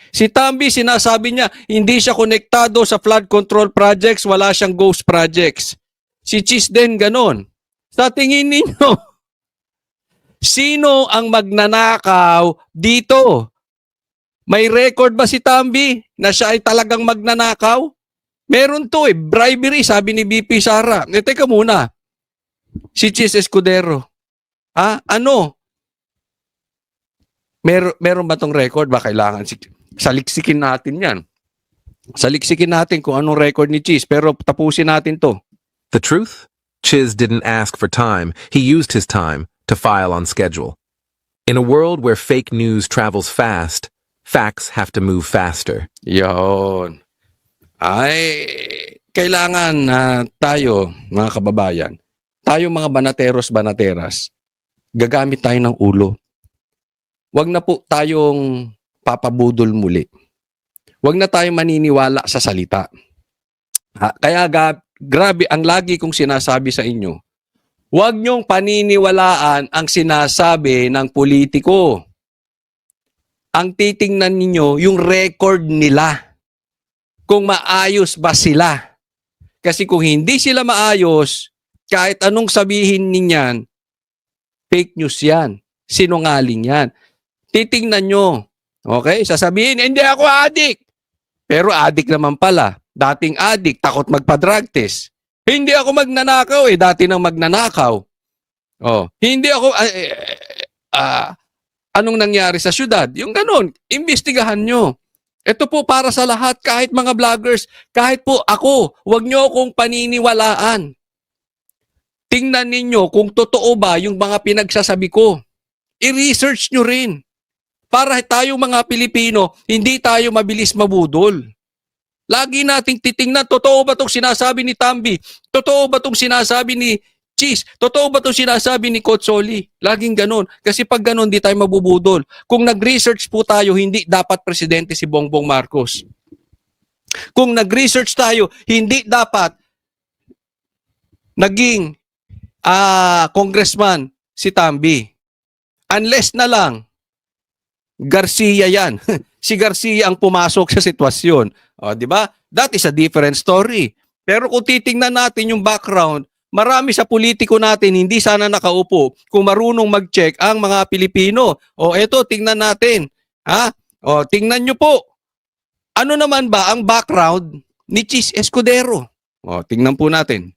Si Tambi, sinasabi niya, hindi siya konektado sa flood control projects, wala siyang ghost projects. Si Chis din ganon. Sa tingin ninyo, sino ang magnanakaw dito? May record ba si Tambi na siya ay talagang magnanakaw? Meron to bribery, sabi ni BP Sara. Teka muna, si Chis Escudero. Ano? Meron ba tong record? Ba kailangan saliksikin natin yan. Saliksikin natin kung anong record ni Chis, pero tapusin natin to. The truth? Chiz didn't ask for time. He used his time to file on schedule. In a world where fake news travels fast, facts have to move faster. Yon. Ay, kailangan na tayo, mga kababayan, tayo mga banateros-banateras, gagamit tayo ng ulo. Huwag na po tayong papabudol muli. Huwag na tayong maniniwala sa salita. Kaya grabe, ang lagi kong sinasabi sa inyo, huwag niyong paniniwalaan ang sinasabi ng politiko. Ang titingnan ninyo, yung record nila. Kung maayos ba sila. Kasi kung hindi sila maayos, kahit anong sabihin ninyan, fake news yan. Sinungaling yan. Titingnan nyo. Okay? Sasabihin, hindi ako adik. Pero adik naman pala. Dating adik, takot magpa-drug test. Hindi ako magnanakaw dati nang magnanakaw. Hindi ako, anong nangyari sa syudad? Yung ganun, imbestigahan nyo. Ito po para sa lahat, kahit mga vloggers, kahit po ako, huwag nyo akong paniniwalaan. Tingnan ninyo kung totoo ba yung mga pinagsasabi ko. I-research nyo rin. Para tayo mga Pilipino, hindi tayo mabilis mabudol. Lagi nating titingnan, totoo ba itong sinasabi ni Tambi? Totoo ba itong sinasabi ni Chis? Totoo ba itong sinasabi ni Coach Soli? Laging ganon. Kasi pag ganon, di tayo mabubudol. Kung nag-research po tayo, hindi dapat presidente si Bongbong Marcos. Kung nag-research tayo, hindi dapat naging congressman si Tambi. Unless na lang, Garcia yan. Si Garcia ang pumasok sa sitwasyon. Di ba? That is a different story. Pero kung titingnan natin yung background, marami sa politiko natin hindi sana nakaupo kung marunong mag-check ang mga Pilipino. Eto, tingnan natin. Tingnan nyo po. Ano naman ba ang background ni Chis Escudero? Tingnan po natin.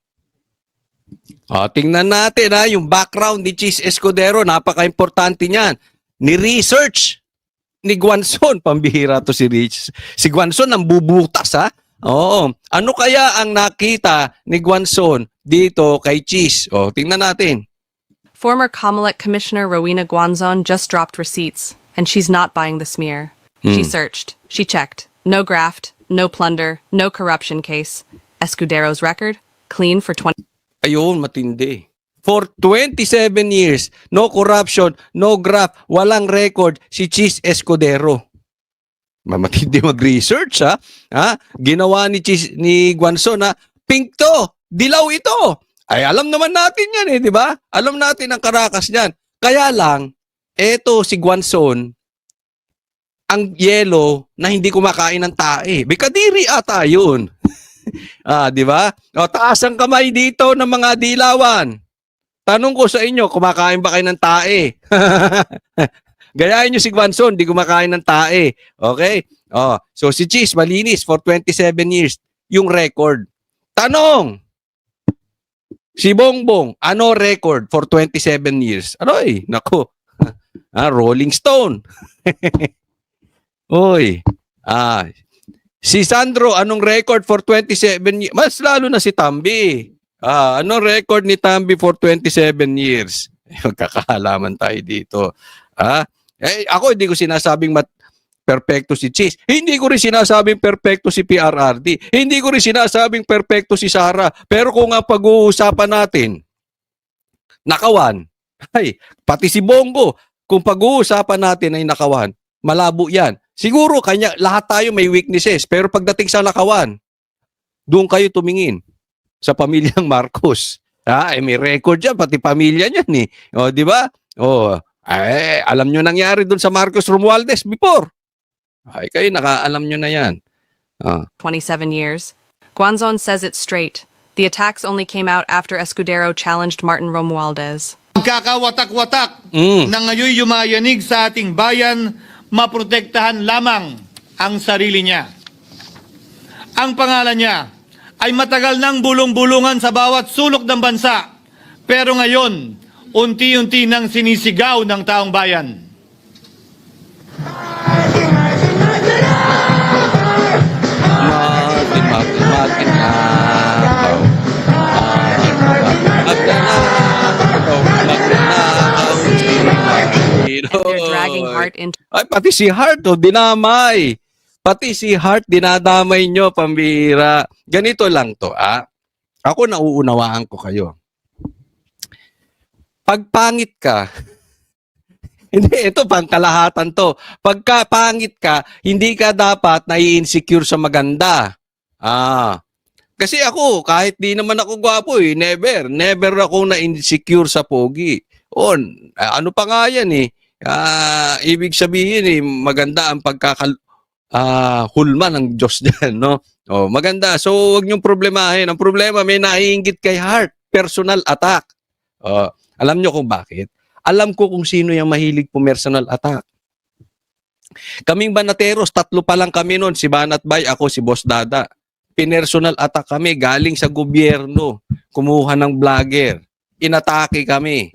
Tingnan natin yung background ni Chis Escudero. Napaka-importante niyan. Ni-research ni Guanzon. Pambihira to si Rich. Si Guanzon ang bubutas Oo. Ano kaya ang nakita ni Guanzon dito kay Chis? Tingnan natin. Former Comelec Commissioner Rowena Guanzon just dropped receipts, and she's not buying the smear. She searched. She checked. No graft, no plunder, no corruption case. Escudero's record, clean for 20... Ayun, matindi. For 27 years, no corruption, no graft, walang record si Chis Escudero. Matindi mag-research Ginawa ni Guanzon pink to, dilaw ito. Ay alam naman natin yan di ba? Alam natin ang karakas niyan. Kaya lang, eto si Guanzon, ang yellow na hindi kumakain ng tae. Bikadiri ata yun. Di ba? Taas ang kamay dito ng mga dilawan. Tanong ko sa inyo, kumakain ba kayo ng tae? Gayahin nyo si Guanzon, di kumakain ng tae. Okay? So si Chis, malinis for 27 years. Yung record. Tanong! Si Bongbong, ano record for 27 years? Nako. Rolling Stone. Oy. Si Sandro, anong record for 27 years? Mas lalo na si Tambi. Anong record ni Tambi for 27 years? Magkakahalaman tayo dito. Ako hindi ko sinasabing perfecto si Cheese. Hindi ko rin sinasabing perfecto si PRRD. Hindi ko rin sinasabing perfecto si Sara. Pero kung nga pag-uusapan natin, nakawan. Pati si Bongo, kung pag-uusapan natin ay nakawan, malabo yan. Siguro lahat tayo may weaknesses, pero pagdating sa nakawan, doon kayo tumingin sa pamilyang Marcos. May record yan, pati pamilya niyan eh. O, di ba? Alam nyo nangyari doon sa Marcos Romualdez before. Kayo nakaalam nyo na yan. 27 years. Guanzon says it straight. The attacks only came out after Escudero challenged Martin Romualdez. Kakawatak-watak na ngayon yumayanig sa ating bayan, maprotektahan lamang ang sarili niya. Ang pangalan niya ay matagal nang bulong-bulungan sa bawat sulok ng bansa, pero ngayon, unti-unti nang sinisigaw ng taong bayan. They're dragging Hart into Pati si Hart, dinamay. Pati si Hart, dinadamay nyo, pambira. Ganito lang to, Ako nauunawaan ko kayo. Pag pangit ka, hindi, ito pangkalahatan to. Pagka pangit ka, hindi ka dapat nai-insecure sa maganda. Kasi ako, kahit di naman ako gwapo never ako na-insecure sa pogi. Ano pa nga yan ibig sabihin maganda ang hulma ng Diyos dyan, no? Maganda. So, wag niyong problemahin. Ang problema, may naiinggit kay Hart. Personal attack. Alam niyo kung bakit? Alam ko kung sino yung mahilig po personal attack. Kaming Banateros, 3 pa lang kami noon. Si Banat Bay, ako, si Boss Dada. Pinersonal attack kami. Galing sa gobyerno. Kumuha ng vlogger. Inatake kami.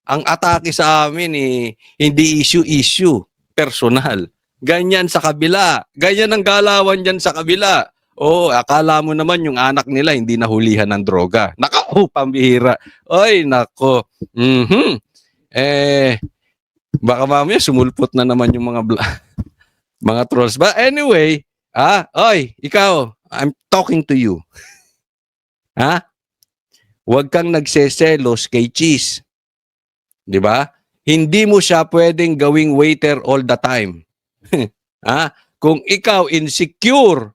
Ang atake sa amin hindi issue. Personal. Ganyan sa kabila. Ganyan ang galawan dyan sa kabila. Akala mo naman yung anak nila hindi nahulihan ng droga. Nako, pambihira. Oy, nako. Baka mamaya sumulpot na naman yung mga trolls. But anyway, ikaw, I'm talking to you. Huwag kang nagseselos kay Cheese. 'Di ba? Hindi mo siya pwedeng gawing waiter all the time. Kung ikaw insecure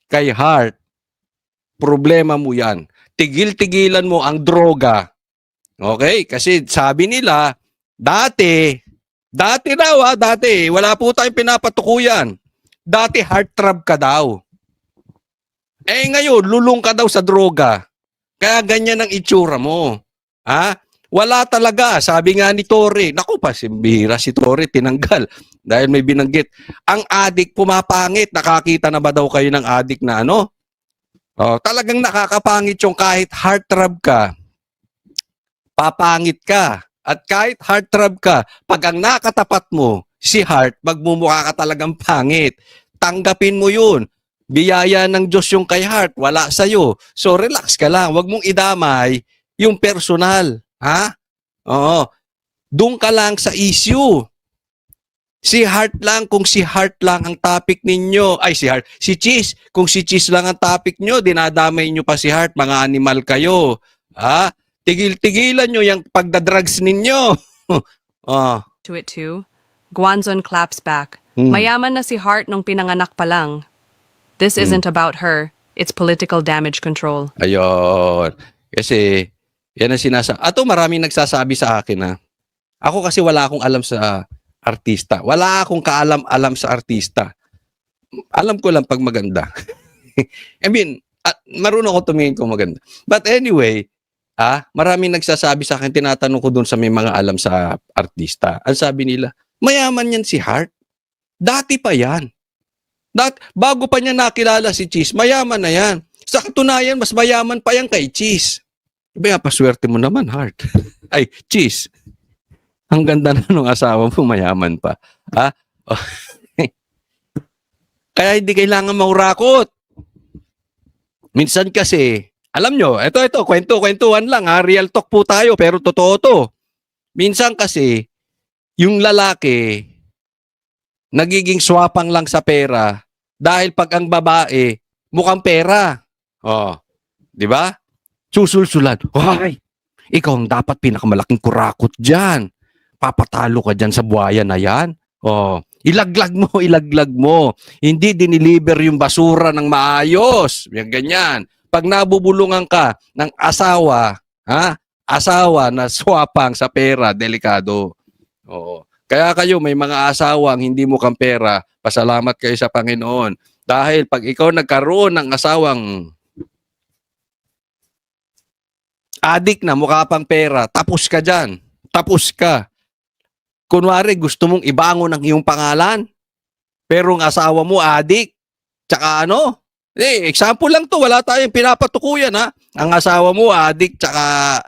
kay Hart, problema mo 'yan. Tigil-tigilan mo ang droga. Okay? Kasi sabi nila, dati daw wala po tayong pinapatukuyan. Dati heart trap ka daw. Ngayon, lulong ka daw sa droga. Kaya ganyan ang itsura mo. Wala talaga. Sabi nga ni Torre, naku pa, bihira si Torre, tinanggal. Dahil may binanggit. Ang adik pumapangit. Nakakita na ba daw kayo ng adik na ano? Talagang nakakapangit yung kahit heart trap ka, papangit ka. At kahit heart trap ka, pag ang nakatapat mo, si Hart, magmumukha ka talagang pangit. Tanggapin mo yun. Biyaya ng Diyos yung kay Hart, wala sa'yo. So relax ka lang, wag mong idamay yung personal. Doon ka lang sa issue. Si Hart lang, kung si Hart lang ang topic ninyo, si Cheese, kung si Cheese lang ang topic nyo, dinadamay nyo pa si Hart, mga animal kayo. Tigil-tigilan nyo yung pagdadrugs ninyo. to it too. Guanzon claps back. Mayaman na si Hart nung pinanganak pa lang. This isn't about her. It's political damage control. Ayun. Kasi, yan ang sinasabi. Maraming nagsasabi sa akin na, ako kasi wala akong alam sa artista. Wala akong kaalam-alam sa artista. Alam ko lang pag maganda. I mean, marunong ako tumingin kung maganda. But anyway, maraming nagsasabi sa akin, tinatanong ko doon sa may mga alam sa artista. Ang sabi nila, mayaman yan si Hart. Dati pa yan. Bago pa niya nakilala si Cheese, mayaman na yan. Sa katunayan, mas mayaman pa yan kay Cheese. Iba, paswerte mo naman, Hart. Cheese. Ang ganda na nung asawa mo, mayaman pa. Kaya hindi kailangan maurakot. Minsan kasi, alam nyo, ito, kwentuhan lang ha, real talk po tayo, pero totoo to. Minsan kasi, yung lalaki, nagiging swapang lang sa pera dahil pag ang babae, mukhang pera. Oh, di ba? Susulsulan. Hoy, ikaw ang dapat pinakamalaking kurakot dyan. Papatalo ka dyan sa buhaya na yan. Oh, ilaglag mo. Hindi diniliver yung basura ng maayos. Yan ganyan. Pag nabubulungan ka ng asawa, asawa na swapang sa pera, delikado. Oo. Kaya kayo, may mga asawang hindi mukhang pera, pasalamat kayo sa Panginoon. Dahil pag ikaw nagkaroon ng asawang adik na mukha pang pera, tapos ka dyan. Tapos ka. Kunwari, gusto mong ibangon ang iyong pangalan, pero ang asawa mo adik. Tsaka ano? Example lang to, wala tayong pinapatukuyan ha. Ang asawa mo adik, tsaka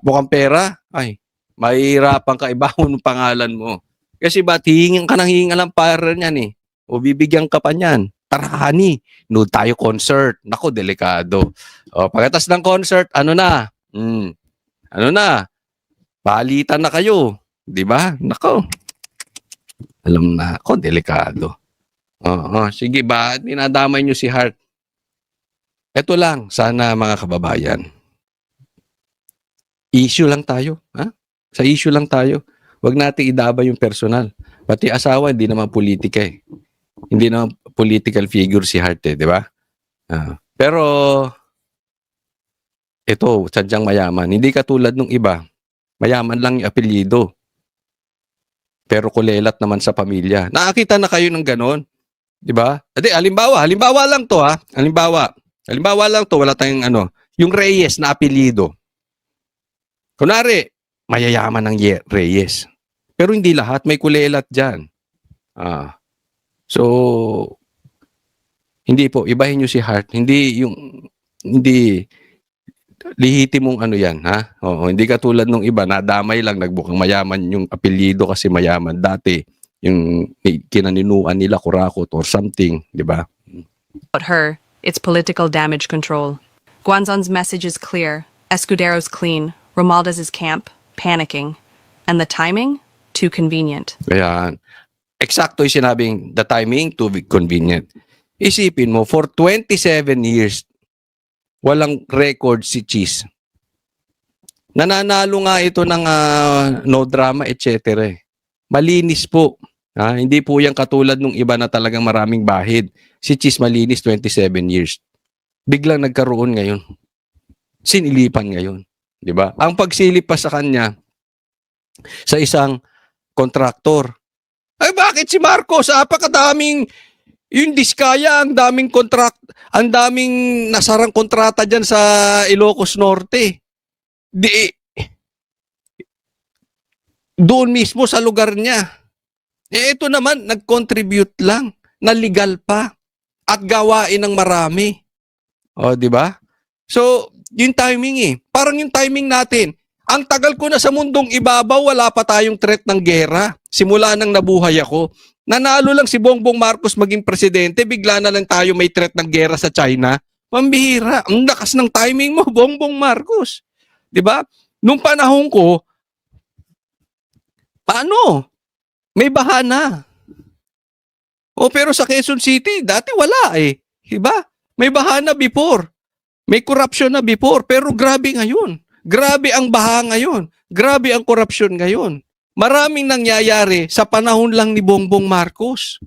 mukhang pera. Ay, mahihirapan ka ibangon ang pangalan mo. Kasi ba't hihingan ka ng hihingan ng para niyan eh. O bibigyan ka pa niyan. Tara, honey, nood tayo concert. Nako, delikado. O, pagkatas ng concert, ano na? Ano na? Palitan na kayo. Di ba? Nako. Alam na ako, delikado. Oo, sige ba? Dinadamay nyo si Heart. Ito lang, sana mga kababayan. Issue lang tayo. Ha? Sa issue lang tayo. Huwag natin idaba yung personal. Pati asawa, hindi naman politika eh. Hindi naman political figure si Heart eh, di ba? Pero, ito, sadyang mayaman. Hindi katulad nung iba. Mayaman lang yung apelyido. Pero kulelat naman sa pamilya. Nakakita na kayo ng ganon? Di ba? Ate, halimbawa lang to ha. Halimbawa lang to, wala tayong ano. Yung Reyes na apelyido. Kunwari, mayayaman ng Reyes. Pero hindi lahat, may kulelat dyan. So, hindi po, ibahin nyo si Heart. Hindi lihitin mong ano yan, ha? Oo, hindi katulad nung iba, nadamay lang, nagbukang mayaman yung apelyido kasi mayaman. Dati, yung kinaninuan nila, kurakot or something, di ba? About her, it's political damage control. Guanzon's message is clear. Escudero's clean. Romualdez is camp, panicking. And the timing? Too convenient. Ayan. Eksakto yung sinabing, the timing, too convenient. Isipin mo, for 27 years, walang record si Cheese. Nananalo nga ito ng no drama, etc. Malinis po. Hindi po yan katulad nung iba na talagang maraming bahid. Si Cheese malinis 27 years. Biglang nagkaroon ngayon. Sinilipan ngayon. Diba? Ang pagsilip pa sa kanya sa isang kontraktor. Ay bakit si Marcos? Apakadaming yung Diskaya, ang daming nasarang kontrata dyan sa Ilocos Norte. Doon mismo sa lugar niya. Ito naman, nag-contribute lang, na legal pa, at gawain ng marami. O, di ba? So, yung timing eh. Parang yung timing natin. Ang tagal ko na sa mundong ibabaw, wala pa tayong threat ng gera. Simula nang nabuhay ako. Nanalo lang si Bongbong Marcos maging presidente, bigla na lang tayo may threat ng gera sa China. Pambihira. Ang lakas ng timing mo, Bongbong Marcos. 'Di ba? Nung panahon ko, paano? May bahana. Pero sa Quezon City, dati wala eh. 'Di ba? May bahana before. May corruption na before, pero grabe ngayon. Grabe ang baha ngayon. Grabe ang corruption ngayon. Maraming nangyayari sa panahon lang ni Bongbong Marcos.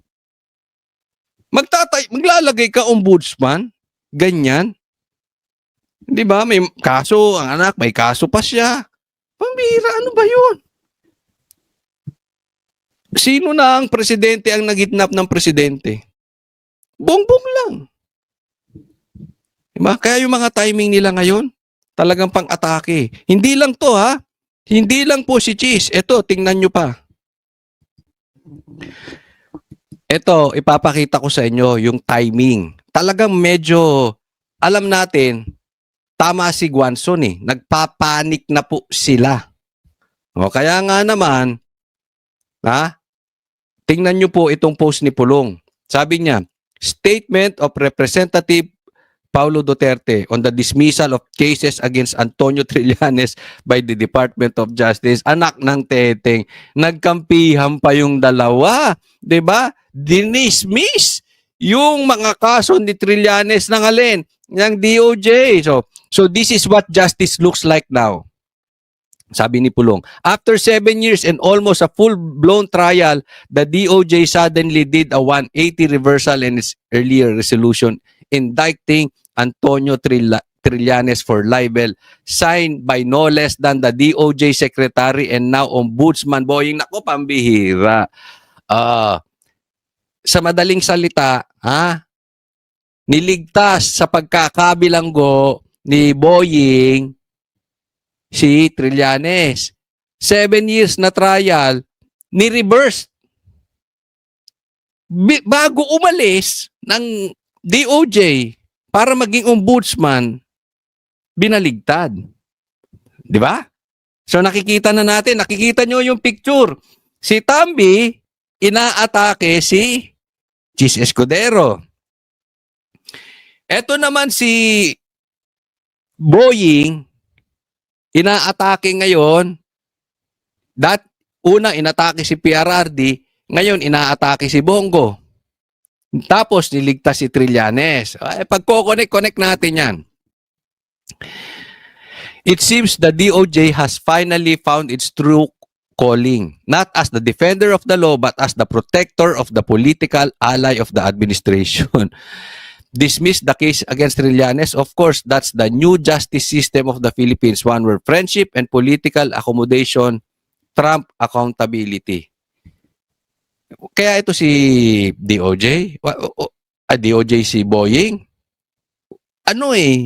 Maglalagay ka ombudsman, ganyan. 'Di ba? May kaso ang anak, may kaso pa siya. Pambira, ano ba 'yun? Sino na ang presidente ang nagitnap ng presidente? Bongbong lang. 'Di ba? Kaya yung mga timing nila ngayon, talagang pang-atake. Hindi lang 'to ha. Hindi lang po si Cheese. Ito, tingnan nyo pa. Ito, ipapakita ko sa inyo yung timing. Talagang medyo, alam natin, tama si Guanzon eh. Nagpapanik na po sila. Kaya nga naman, tingnan nyo po itong post ni Pulong. Sabi niya, Statement of Representative Paulo Duterte on the dismissal of cases against Antonio Trillanes by the Department of Justice. Anak ng teteng, nagkampihan pa yung dalawa. 'Di ba? Dinismiss yung mga kaso ni Trillanes ng alin? Ng DOJ. So this is what justice looks like now. Sabi ni Pulong, after 7 years and almost a full-blown trial, the DOJ suddenly did a 180 reversal in its earlier resolution indicting Antonio Trillanes for libel, signed by no less than the DOJ Secretary and now Ombudsman Boying. Nako, pambihira. Sa madaling salita, niligtas sa pagkakabilanggo ni Boying si Trillanes. 7 years na trial, ni-reverse. Bago umalis ng DOJ para maging ombudsman, binaligtad. Di ba? So nakikita na natin, nakikita nyo yung picture. Si Tambi, inaatake si Chis Escudero. Eto naman si Boying, inaatake ngayon. Una, inatake si PRRD. Ngayon, inaatake si Bongo. Tapos, niligtas si Trillanes. Pagko-connect natin yan. It seems the DOJ has finally found its true calling, not as the defender of the law, but as the protector of the political ally of the administration. Dismiss the case against Trillanes. Of course, that's the new justice system of the Philippines, one where friendship and political accommodation trump accountability. Kaya ito si DOJ, DOJ si Boying,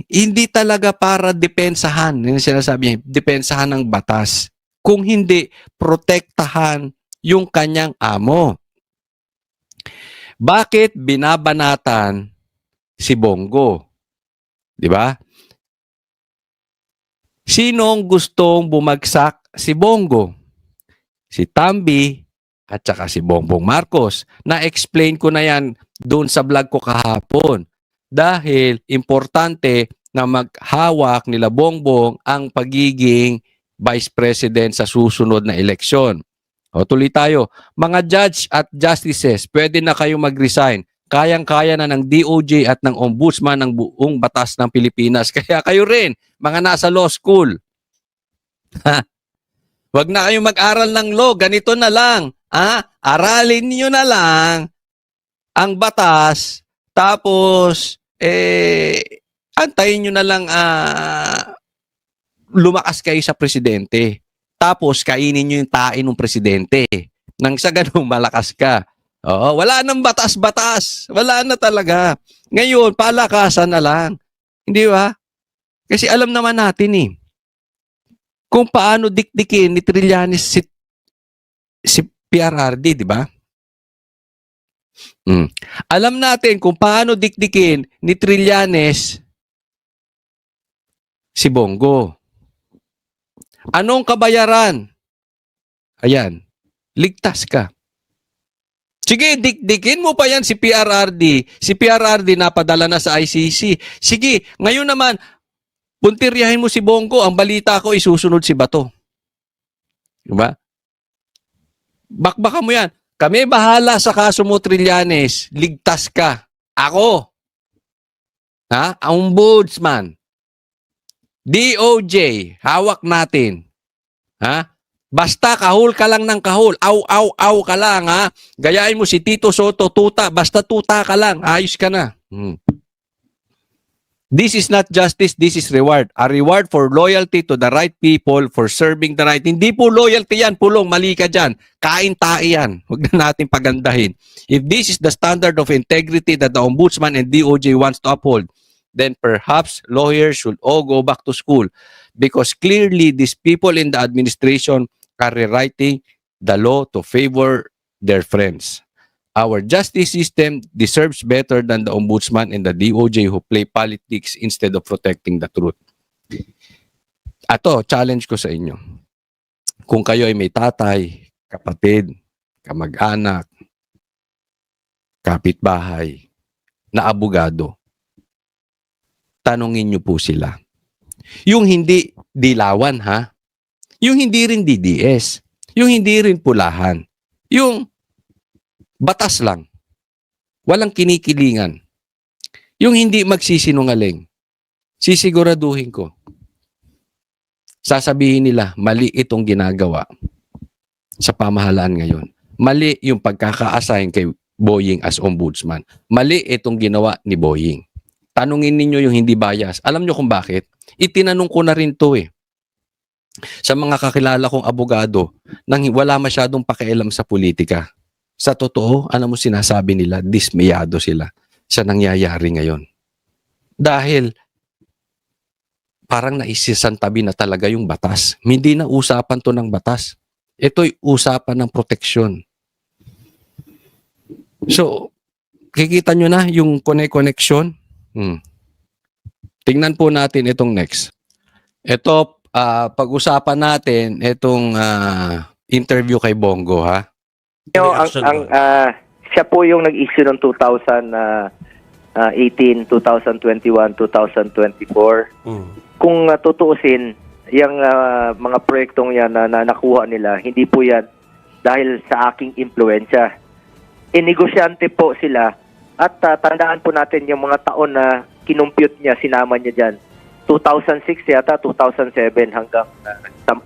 hindi talaga para depensahan, yung sinasabi niya, depensahan ng batas. Kung hindi, protektahan yung kanyang amo. Bakit binabanatan si Bongo? Di ba? Sinong gustong bumagsak si Bongo? Si Tambi at saka si Bongbong Marcos. Na-explain ko na yan doon sa vlog ko kahapon. Dahil importante na maghawak nila Bongbong ang pagiging Vice President sa susunod na eleksyon. O tuloy tayo. Mga judge at justices, pwede na kayong mag-resign. Kayang-kaya na ng DOJ at ng Ombudsman ng buong batas ng Pilipinas. Kaya kayo rin, mga nasa law school. Wag na kayong mag-aral ng law. Ganito na lang. Aralin niyo na lang ang batas. Tapos, antayin nyo na lang lumakas kayo sa presidente. Tapos, kainin nyo yung tae ng presidente. Nang sa ganun, malakas ka. Oo, wala nang batas-batas. Wala na talaga. Ngayon, palakasan na lang. Hindi ba? Kasi alam naman natin kung paano dikdikin ni Trillanes si PRRD, di ba? Alam natin kung paano dikdikin ni Trillanes si Bongo. Anong kabayaran? Ayan, ligtas ka. Sige, dikdikin mo pa yan si PRRD. Si PRRD napadala na sa ICC. Sige, ngayon naman, puntiryahin mo si Bongo. Ang balita ko, isusunod si Bato. Diba? Bakbakan mo yan. Kami bahala sa kaso mo, Trillanes. Ligtas ka. Ako. Ombudsman. DOJ. Hawak natin. Basta kahul ka lang ng kahul. Aw ka lang, Gayahin mo si Tito Soto, tuta. Basta tuta ka lang. Ayos ka na. This is not justice, this is reward. A reward for loyalty to the right people, for serving the right. Hindi po loyalty yan, Pulong, mali ka dyan. Kain-tae yan. Huwag na natin pagandahin. If this is the standard of integrity that the Ombudsman and DOJ wants to uphold, then perhaps lawyers should all go back to school because clearly these people in the administration are rewriting the law to favor their friends. Our justice system deserves better than the Ombudsman and the DOJ who play politics instead of protecting the truth. Ato, challenge ko sa inyo. Kung kayo ay may tatay, kapatid, kamag-anak, kapitbahay, na abogado, tanungin niyo po sila. Yung hindi dilawan ha, yung hindi rin DDS, yung hindi rin pulahan, yung batas lang, walang kinikilingan, yung hindi magsisinungaling, sisiguraduhin ko, sasabihin nila, mali itong ginagawa sa pamahalaan ngayon. Mali yung pagkaka-assign kay Boying as ombudsman. Mali itong ginawa ni Boying. Tanungin ninyo yung hindi bias. Alam nyo kung bakit? Itinanong ko na rin to eh. Sa mga kakilala kong abogado nang wala masyadong pakialam sa politika. Sa totoo, alam mo sinasabi nila, dismayado sila sa nangyayari ngayon. Dahil parang naisisantabi na talaga yung batas. Hindi na usapan to ng batas. Ito'y usapan ng proteksyon. So, kikita nyo na yung connection. Tingnan po natin itong next. Ito, pag-usapan natin itong interview kay Bongo, ha? Siya po yung nag-issue ng 2018, 2021, 2024. Kung tutuusin, yung mga proyektong yan na nakuha nila, hindi po yan dahil sa aking impluensya. Negosyante po sila at tandaan po natin yung mga taon na kinumpute niya, sinama niya dyan. 2006 yata, 2007 hanggang 10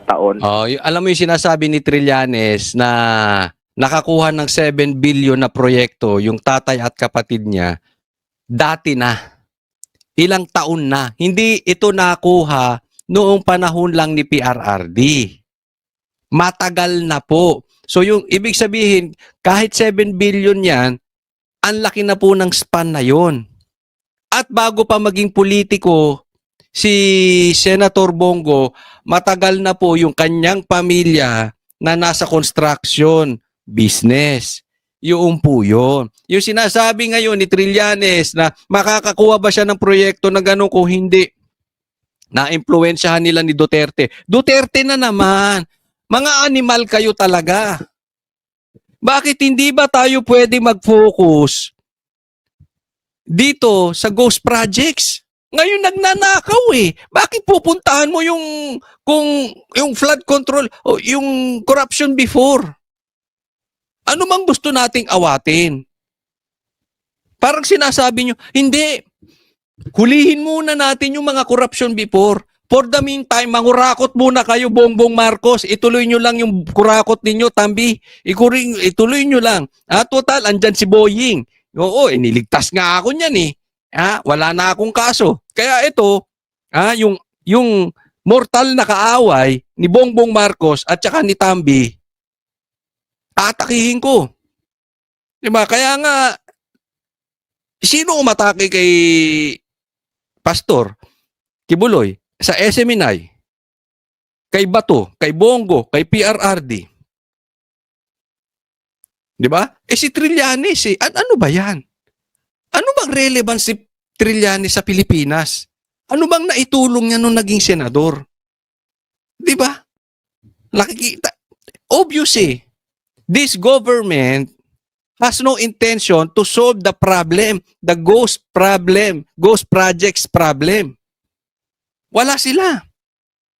taon. Alam mo yung sinasabi ni Trillanes na nakakuha ng 7 billion na proyekto, yung tatay at kapatid niya, dati na. Ilang taon na. Hindi ito nakuha noong panahon lang ni PRRD. Matagal na po. So yung ibig sabihin, kahit 7 billion yan, ang laki na po ng span na yon. At bago pa maging politiko, si Senator Bongo, matagal na po yung kanyang pamilya na nasa construction business. Yung po yun. Yung sinasabi ngayon ni Trillanes na makakakuha ba siya ng proyekto na gano'n kung hindi na-impluensyahan nila ni Duterte. Duterte na naman. Mga animal kayo talaga. Bakit hindi ba tayo pwede mag-focus dito sa ghost projects? Ngayon nagnanakaw eh. Bakit pupuntahan mo yung flood control o yung corruption before? Ano mang gusto nating awatin? Parang sinasabi nyo, hindi. Hulihin muna natin yung mga corruption before. For the meantime, mangurakot muna kayo, Bongbong Marcos. Ituloy nyo lang yung kurakot ninyo, Tambi. Ituloy nyo lang. Total, andyan si Boying. Oo, niligtas nga ako niyan eh. Wala na akong kaso. Kaya ito, yung mortal na kaaway ni Bongbong Marcos at saka ni Tambi, atakihin ko. Diba? Kaya nga, sino umatake kay Pastor Kibuloy? Sa SMNI, kay Bato, kay Bongo, kay PRRD. Di ba? Si Trillanes ano ba yan? Ano bang relevance si Trillanes sa Pilipinas? Ano bang naitulong niya nung naging senador? Di ba? Nakikita. Obvious this government has no intention to solve the problem, the ghost projects problem. Wala sila.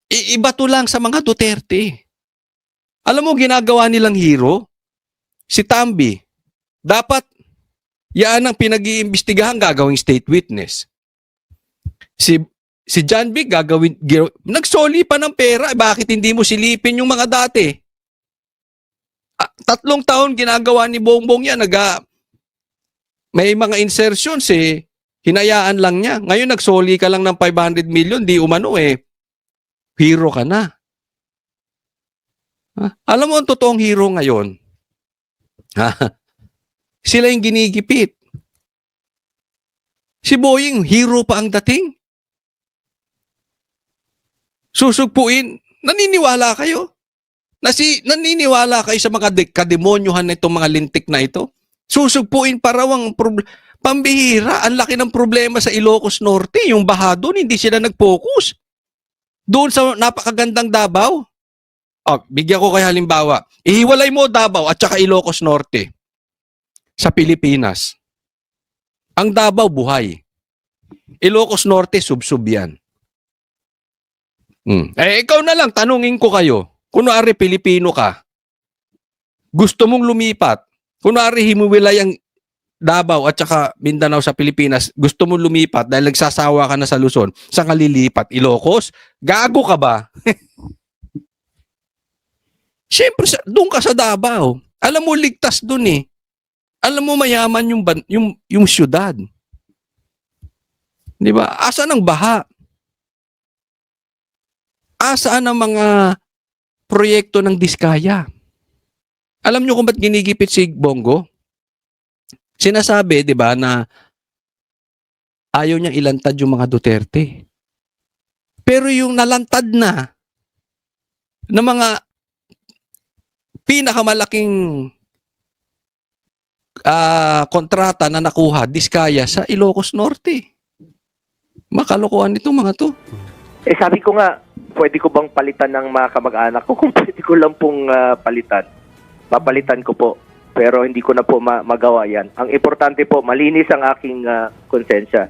Iba to lang sa mga Duterte. Alam mo, ginagawa nilang hero? Si Tambi. Dapat, yan ang pinag-iimbestigahan gagawing state witness. Si John Vic nagsoli pa ng pera. Bakit hindi mo silipin yung mga dati? 3 taon ginagawa ni Bongbong yan. May mga insertions hinayaan lang niya. Ngayon nagsoli ka lang ng 500 million, di umano hero ka na. Alam mo ang totoong hero ngayon? Sila yung ginigipit. Si Boying, hero pa ang dating. Susugpuin, naniniwala kayo? Naniniwala kayo sa mga kademonyohan na itong mga lintik na ito? Susugpuin pa raw ang pambihira, ang laki ng problema sa Ilocos Norte. Yung baha doon, hindi sila nag-focus. Doon sa napakagandang Davao. Bigyan ko kayo halimbawa. Ihiwalay mo Davao at saka Ilocos Norte. sa Pilipinas. Ang Davao, buhay. Ilocos Norte, subsub yan. Ikaw na lang, tanungin ko kayo. Kunwari, Pilipino ka. Gusto mong lumipat. Kunwari, himuwilay ang Davao at saka Mindanao sa Pilipinas. Gusto mong lumipat dahil nagsasawa ka na sa Luzon. Saan ka lilipat? Ilocos? Gago ka ba? Siyempre, doon ka sa Davao. Alam mo, ligtas doon eh. Alam mo, mayaman yung syudad. Di ba? Asaan ang baha? Asaan ang mga proyekto ng Diskaya? Alam nyo kung ba't ginigipit si Bongo? Sinasabi, di ba, na ayaw niyang ilantad yung mga Duterte. Pero yung nalantad na mga pinakamalaking kontrata na nakuha, Diskaya, sa Ilocos Norte. Makalokohan itong mga to. Sabi ko nga, pwede ko bang palitan ng mga kamag-anak ko? Kung pwede ko lang pong palitan, papalitan ko po. Pero hindi ko na po magawa yan. Ang importante po, malinis ang aking konsensya.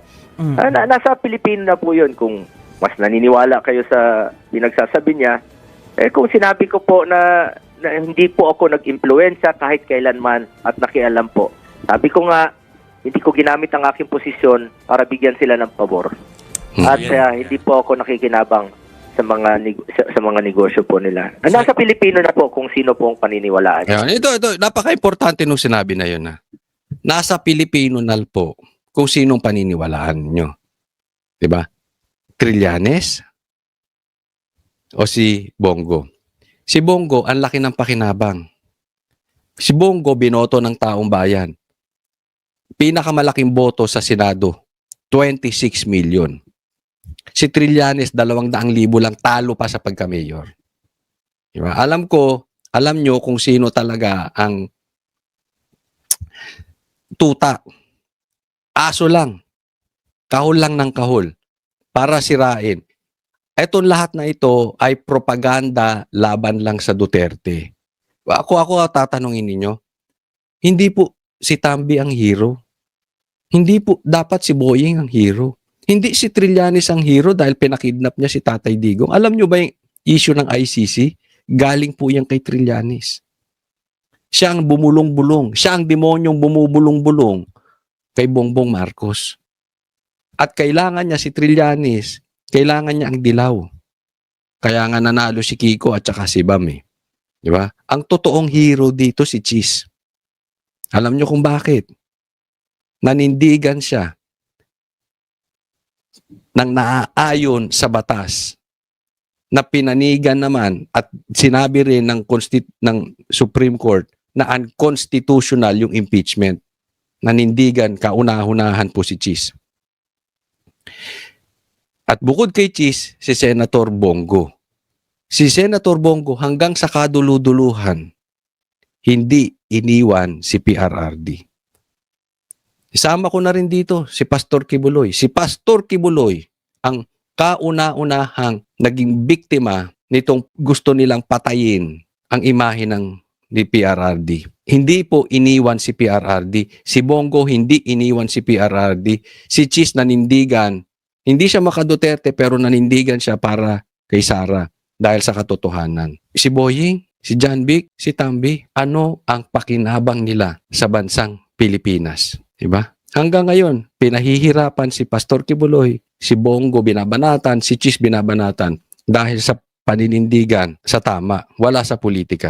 Nasa Pilipino na po yun. Kung mas naniniwala kayo sa pinagsasabi niya, kung sinabi ko po na hindi po ako nag-impluensya kahit kailanman at nakialam po. Sabi ko nga, hindi ko ginamit ang aking posisyon para bigyan sila ng pabor. At hindi po ako nakikinabang sa mga negosyo po nila. Nasa Pilipino na po kung sino po ang paniniwalaan. Ito, napaka-importante nung sinabi na yun. Nasa Pilipino na po kung sinong paniniwalaan nyo. Diba? Trillanes o si Bongo. Si Bongo, ang laki ng pakinabang. Si Bongo, binoto ng taong bayan. Pinakamalaking boto sa Senado, 26 million. Si Trillanes, 200,000 lang, talo pa sa pagka-mayor. Diba? Alam nyo kung sino talaga ang tuta. Aso lang. Kahol lang ng kahol. Para sirain. Etong lahat na ito ay propaganda laban lang sa Duterte. Ako tatanungin ninyo, hindi po si Tambi ang hero. Hindi po dapat si Boyeng ang hero. Hindi si Trillanes ang hero dahil pinakidnap niya si Tatay Digong. Alam nyo ba yung issue ng ICC? Galing po yan kay Trillanes. Siya ang bumulong-bulong. Siya ang demonyong bumubulong-bulong kay Bongbong Marcos. At kailangan niya si Trillanes, kailangan niya ang dilaw. Kaya nga nanalo si Kiko at saka si Bam eh. Di ba? Ang totoong hero dito si Cheese. Alam nyo kung bakit? Nanindigan siya ng naaayon sa batas na pinanigan naman at sinabi rin ng Supreme Court na unconstitutional yung impeachment. Nanindigan, kauna-unahan po si Cheese. At bukod kay Cheese, si Senator Bongo. Si Senator Bongo hanggang sa kaduluduluhan, hindi iniwan si PRRD. Isama ko na rin dito si Pastor Kibuloy. Si Pastor Kibuloy ang kauna-unahang naging biktima nitong gusto nilang patayin ang imahe ni PRRD. Hindi po iniwan si PRRD. Si Bongo hindi iniwan si PRRD. Si Cheese nanindigan. Hindi siya maka-Duterte pero nanindigan siya para kay Sara dahil sa katotohanan. Si Boyeng, si John Vic, si Tambi, ano ang pakinabang nila sa bansang Pilipinas? Diba? Hanggang ngayon, pinahihirapan si Pastor Kibuloy, si Bongo binabanatan, si Cheese binabanatan dahil sa paninindigan sa tama, wala sa politika.